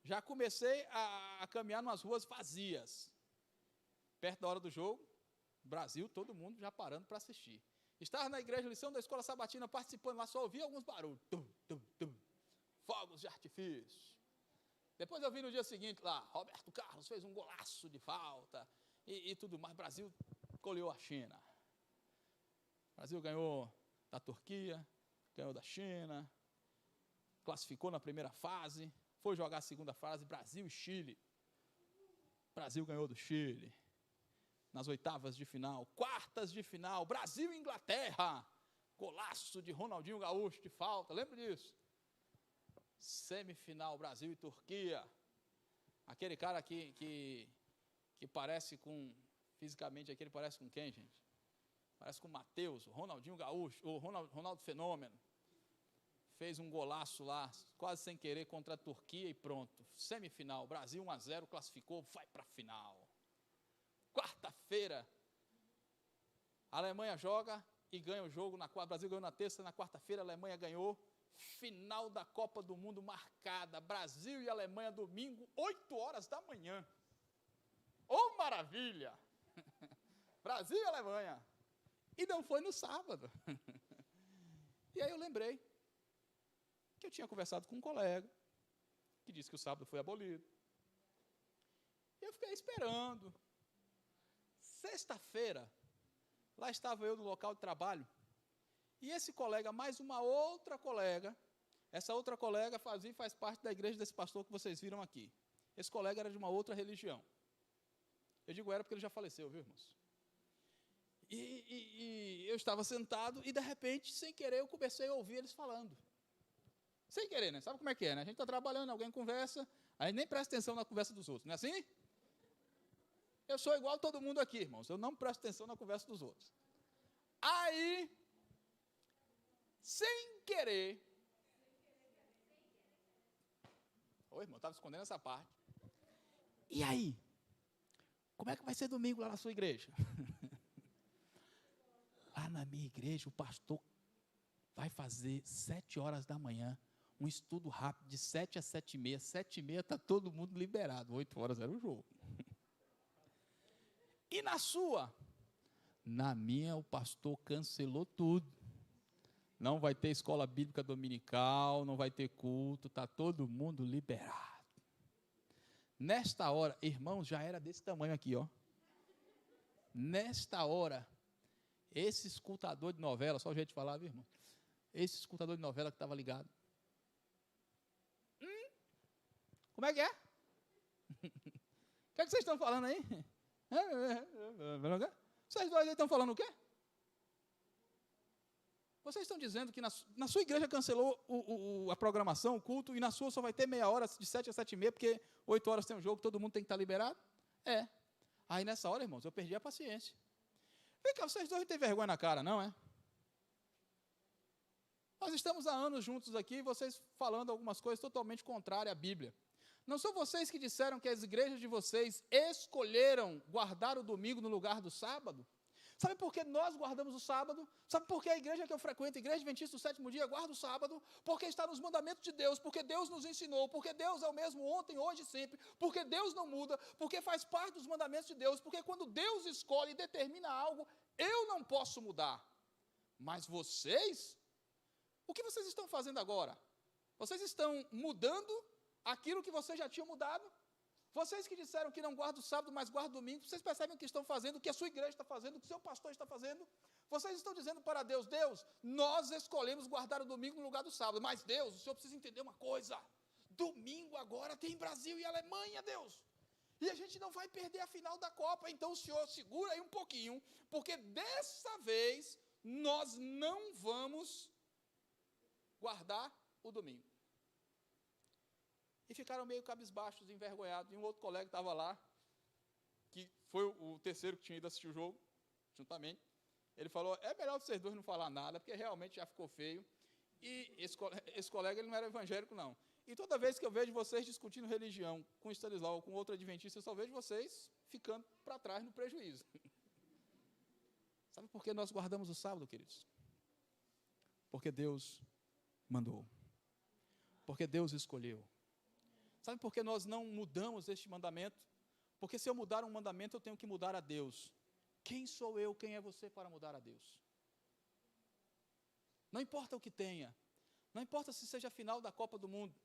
já comecei a caminhar nas ruas vazias. Perto da hora do jogo, Brasil, todo mundo já parando para assistir. Estava na igreja, lição da escola sabatina, participando lá, só ouvia alguns barulhos. Tum, tum, tum. Fogos de artifício. Depois eu vi no dia seguinte lá, Roberto Carlos fez um golaço de falta e tudo mais. Brasil goleou a China. Brasil ganhou da Turquia, ganhou da China, classificou na primeira fase, foi jogar a segunda fase, Brasil e Chile. Brasil ganhou do Chile. Nas oitavas de final, quartas de final, Brasil e Inglaterra. Golaço de Ronaldinho Gaúcho de falta, lembra disso? Semifinal, Brasil e Turquia. Aquele cara que parece com, fisicamente aqui, ele parece com quem, gente? Parece com o Matheus, o Ronaldinho Gaúcho, o Ronaldo Fenômeno. Fez um golaço lá, quase sem querer, contra a Turquia e pronto. Semifinal, Brasil 1-0, classificou, vai para a final. Quarta-feira, a Alemanha joga e ganha o jogo. O Brasil ganhou na terça, na quarta-feira a Alemanha ganhou. Final da Copa do Mundo marcada. Brasil e Alemanha, domingo, 8 horas da manhã. Oh, maravilha! Brasil e Alemanha. E não foi no sábado. E aí eu lembrei que eu tinha conversado com um colega que disse que o sábado foi abolido. E eu fiquei esperando. Sexta-feira, Lá estava eu no local de trabalho, e esse colega, mais uma outra colega, essa outra colega faz parte da igreja desse pastor que vocês viram aqui. Esse colega era de uma outra religião. Eu digo era porque ele já faleceu, viu, irmãos? E eu estava sentado e, de repente, sem querer, eu comecei a ouvir eles falando. Sem querer, né? Sabe como é que é, né? A gente está trabalhando, alguém conversa, a gente nem presta atenção na conversa dos outros, não é assim? Eu sou igual a todo mundo aqui, irmãos. Eu não presto atenção na conversa dos outros. Aí, sem querer... Ô, irmão, eu estava escondendo essa parte. E aí? Como é que vai ser domingo lá na sua igreja? Lá na minha igreja, o pastor vai fazer 7 horas da manhã, um estudo rápido, de 7 a 7h30. 7h30 está todo mundo liberado. 8 horas era o jogo. E na sua? Na minha, o pastor cancelou tudo. Não vai ter escola bíblica dominical, não vai ter culto, está todo mundo liberado. Nesta hora, irmãos, já era desse tamanho aqui, ó. Nesta hora, esse escutador de novela, só o jeito de falar, viu, irmão? Esse escutador de novela que estava ligado. Como é que é? O que é que vocês estão falando aí? Vocês dois aí estão falando o quê? Vocês estão dizendo que na sua igreja cancelou a programação, o culto, e na sua só vai ter meia hora, de 7 a 7h30, porque 8 horas tem um jogo, todo mundo tem que estar liberado? É. Aí nessa hora, irmãos, eu perdi a paciência. Vem cá, vocês dois não têm vergonha na cara, não é? Nós estamos há anos juntos aqui, vocês falando algumas coisas totalmente contrárias à Bíblia. Não são vocês que disseram que as igrejas de vocês escolheram guardar o domingo no lugar do sábado? Sabe por que nós guardamos o sábado? Sabe por que a igreja que eu frequento, a Igreja Adventista do Sétimo Dia, guarda o sábado? Porque está nos mandamentos de Deus, porque Deus nos ensinou, porque Deus é o mesmo ontem, hoje e sempre, porque Deus não muda, porque faz parte dos mandamentos de Deus, porque quando Deus escolhe e determina algo, eu não posso mudar. Mas vocês, o que vocês estão fazendo agora? Vocês estão mudando aquilo que vocês já tinham mudado? Vocês que disseram que não guardam o sábado, mas guardam o domingo, vocês percebem o que estão fazendo, o que a sua igreja está fazendo, o que o seu pastor está fazendo? Vocês estão dizendo para Deus, Deus, nós escolhemos guardar o domingo no lugar do sábado, mas Deus, o Senhor precisa entender uma coisa, domingo agora tem Brasil e Alemanha, Deus, e a gente não vai perder a final da Copa, então o Senhor segura aí um pouquinho, porque dessa vez nós não vamos guardar o domingo. E ficaram meio cabisbaixos, envergonhados. E um outro colega estava lá, que foi o terceiro que tinha ido assistir o jogo, juntamente. Ele falou, é melhor vocês dois não falar nada, porque realmente já ficou feio. E esse colega, ele não era evangélico, não. E toda vez que eu vejo vocês discutindo religião com o Stanislau ou com outro adventista, eu só vejo vocês ficando para trás no prejuízo. Sabe por que nós guardamos o sábado, queridos? Porque Deus mandou. Porque Deus escolheu. Sabe por que nós não mudamos este mandamento? Porque se eu mudar um mandamento, eu tenho que mudar a Deus. Quem sou eu, quem é você para mudar a Deus? Não importa o que tenha, não importa se seja a final da Copa do Mundo,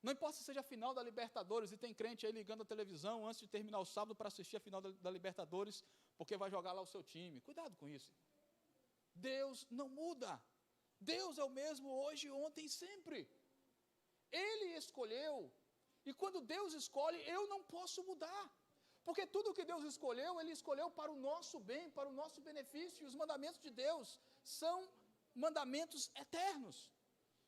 não importa se seja a final da Libertadores, e tem crente aí ligando a televisão antes de terminar o sábado para assistir a final da Libertadores, porque vai jogar lá o seu time. Cuidado com isso. Deus não muda. Deus é o mesmo hoje, ontem e sempre. Ele escolheu. E quando Deus escolhe, eu não posso mudar. Porque tudo que Deus escolheu, Ele escolheu para o nosso bem, para o nosso benefício. E os mandamentos de Deus são mandamentos eternos.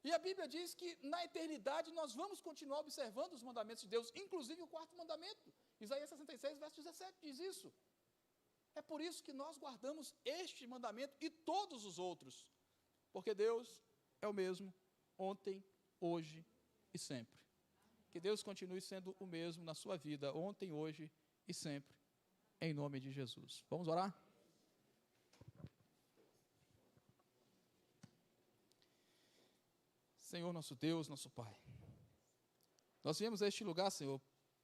E a Bíblia diz que na eternidade nós vamos continuar observando os mandamentos de Deus, inclusive o 4º mandamento. Isaías 66, verso 17 diz isso. É por isso que nós guardamos este mandamento e todos os outros. Porque Deus é o mesmo ontem, hoje e sempre. Que Deus continue sendo o mesmo na sua vida, ontem, hoje e sempre, em nome de Jesus. Vamos orar? Senhor, nosso Deus, nosso Pai, nós viemos a este lugar, Senhor,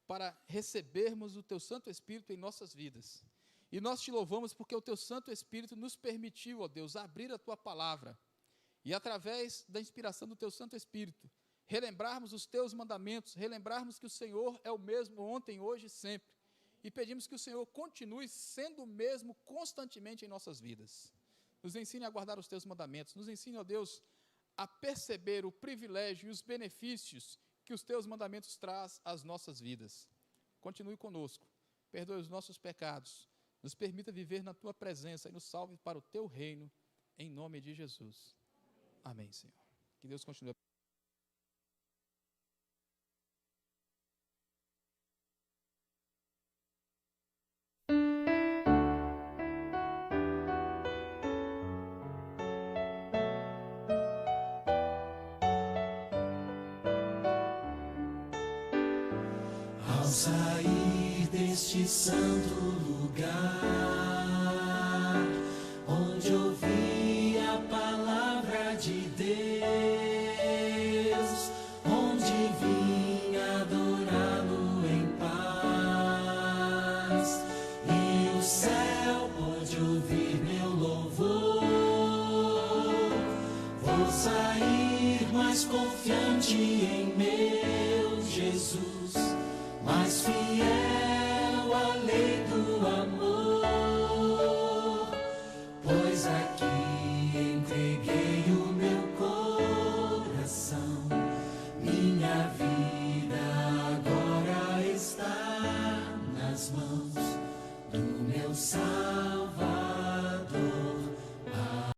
para recebermos o Teu Santo Espírito em nossas vidas. E nós Te louvamos porque o Teu Santo Espírito nos permitiu, ó Deus, abrir a Tua palavra. E através da inspiração do Teu Santo Espírito, relembrarmos os Teus mandamentos, relembrarmos que o Senhor é o mesmo ontem, hoje e sempre. e pedimos que o Senhor continue sendo o mesmo constantemente em nossas vidas. Nos ensine a guardar os teus mandamentos, nos ensine, ó Deus, a perceber o privilégio e os benefícios que os teus mandamentos traz às nossas vidas. Continue conosco, perdoe os nossos pecados, nos permita viver na tua presença e nos salve para o teu reino, em nome de Jesus. Amém, Senhor. Que Deus continue. Ao sair deste santo lugar, onde ouvi a palavra de Deus, onde vim adorá-lo em paz, e o céu pôde ouvir meu louvor, vou sair mais confiante em meu Jesus, mais fiel à lei do amor, pois aqui entreguei o meu coração, minha vida agora está nas mãos do meu Salvador.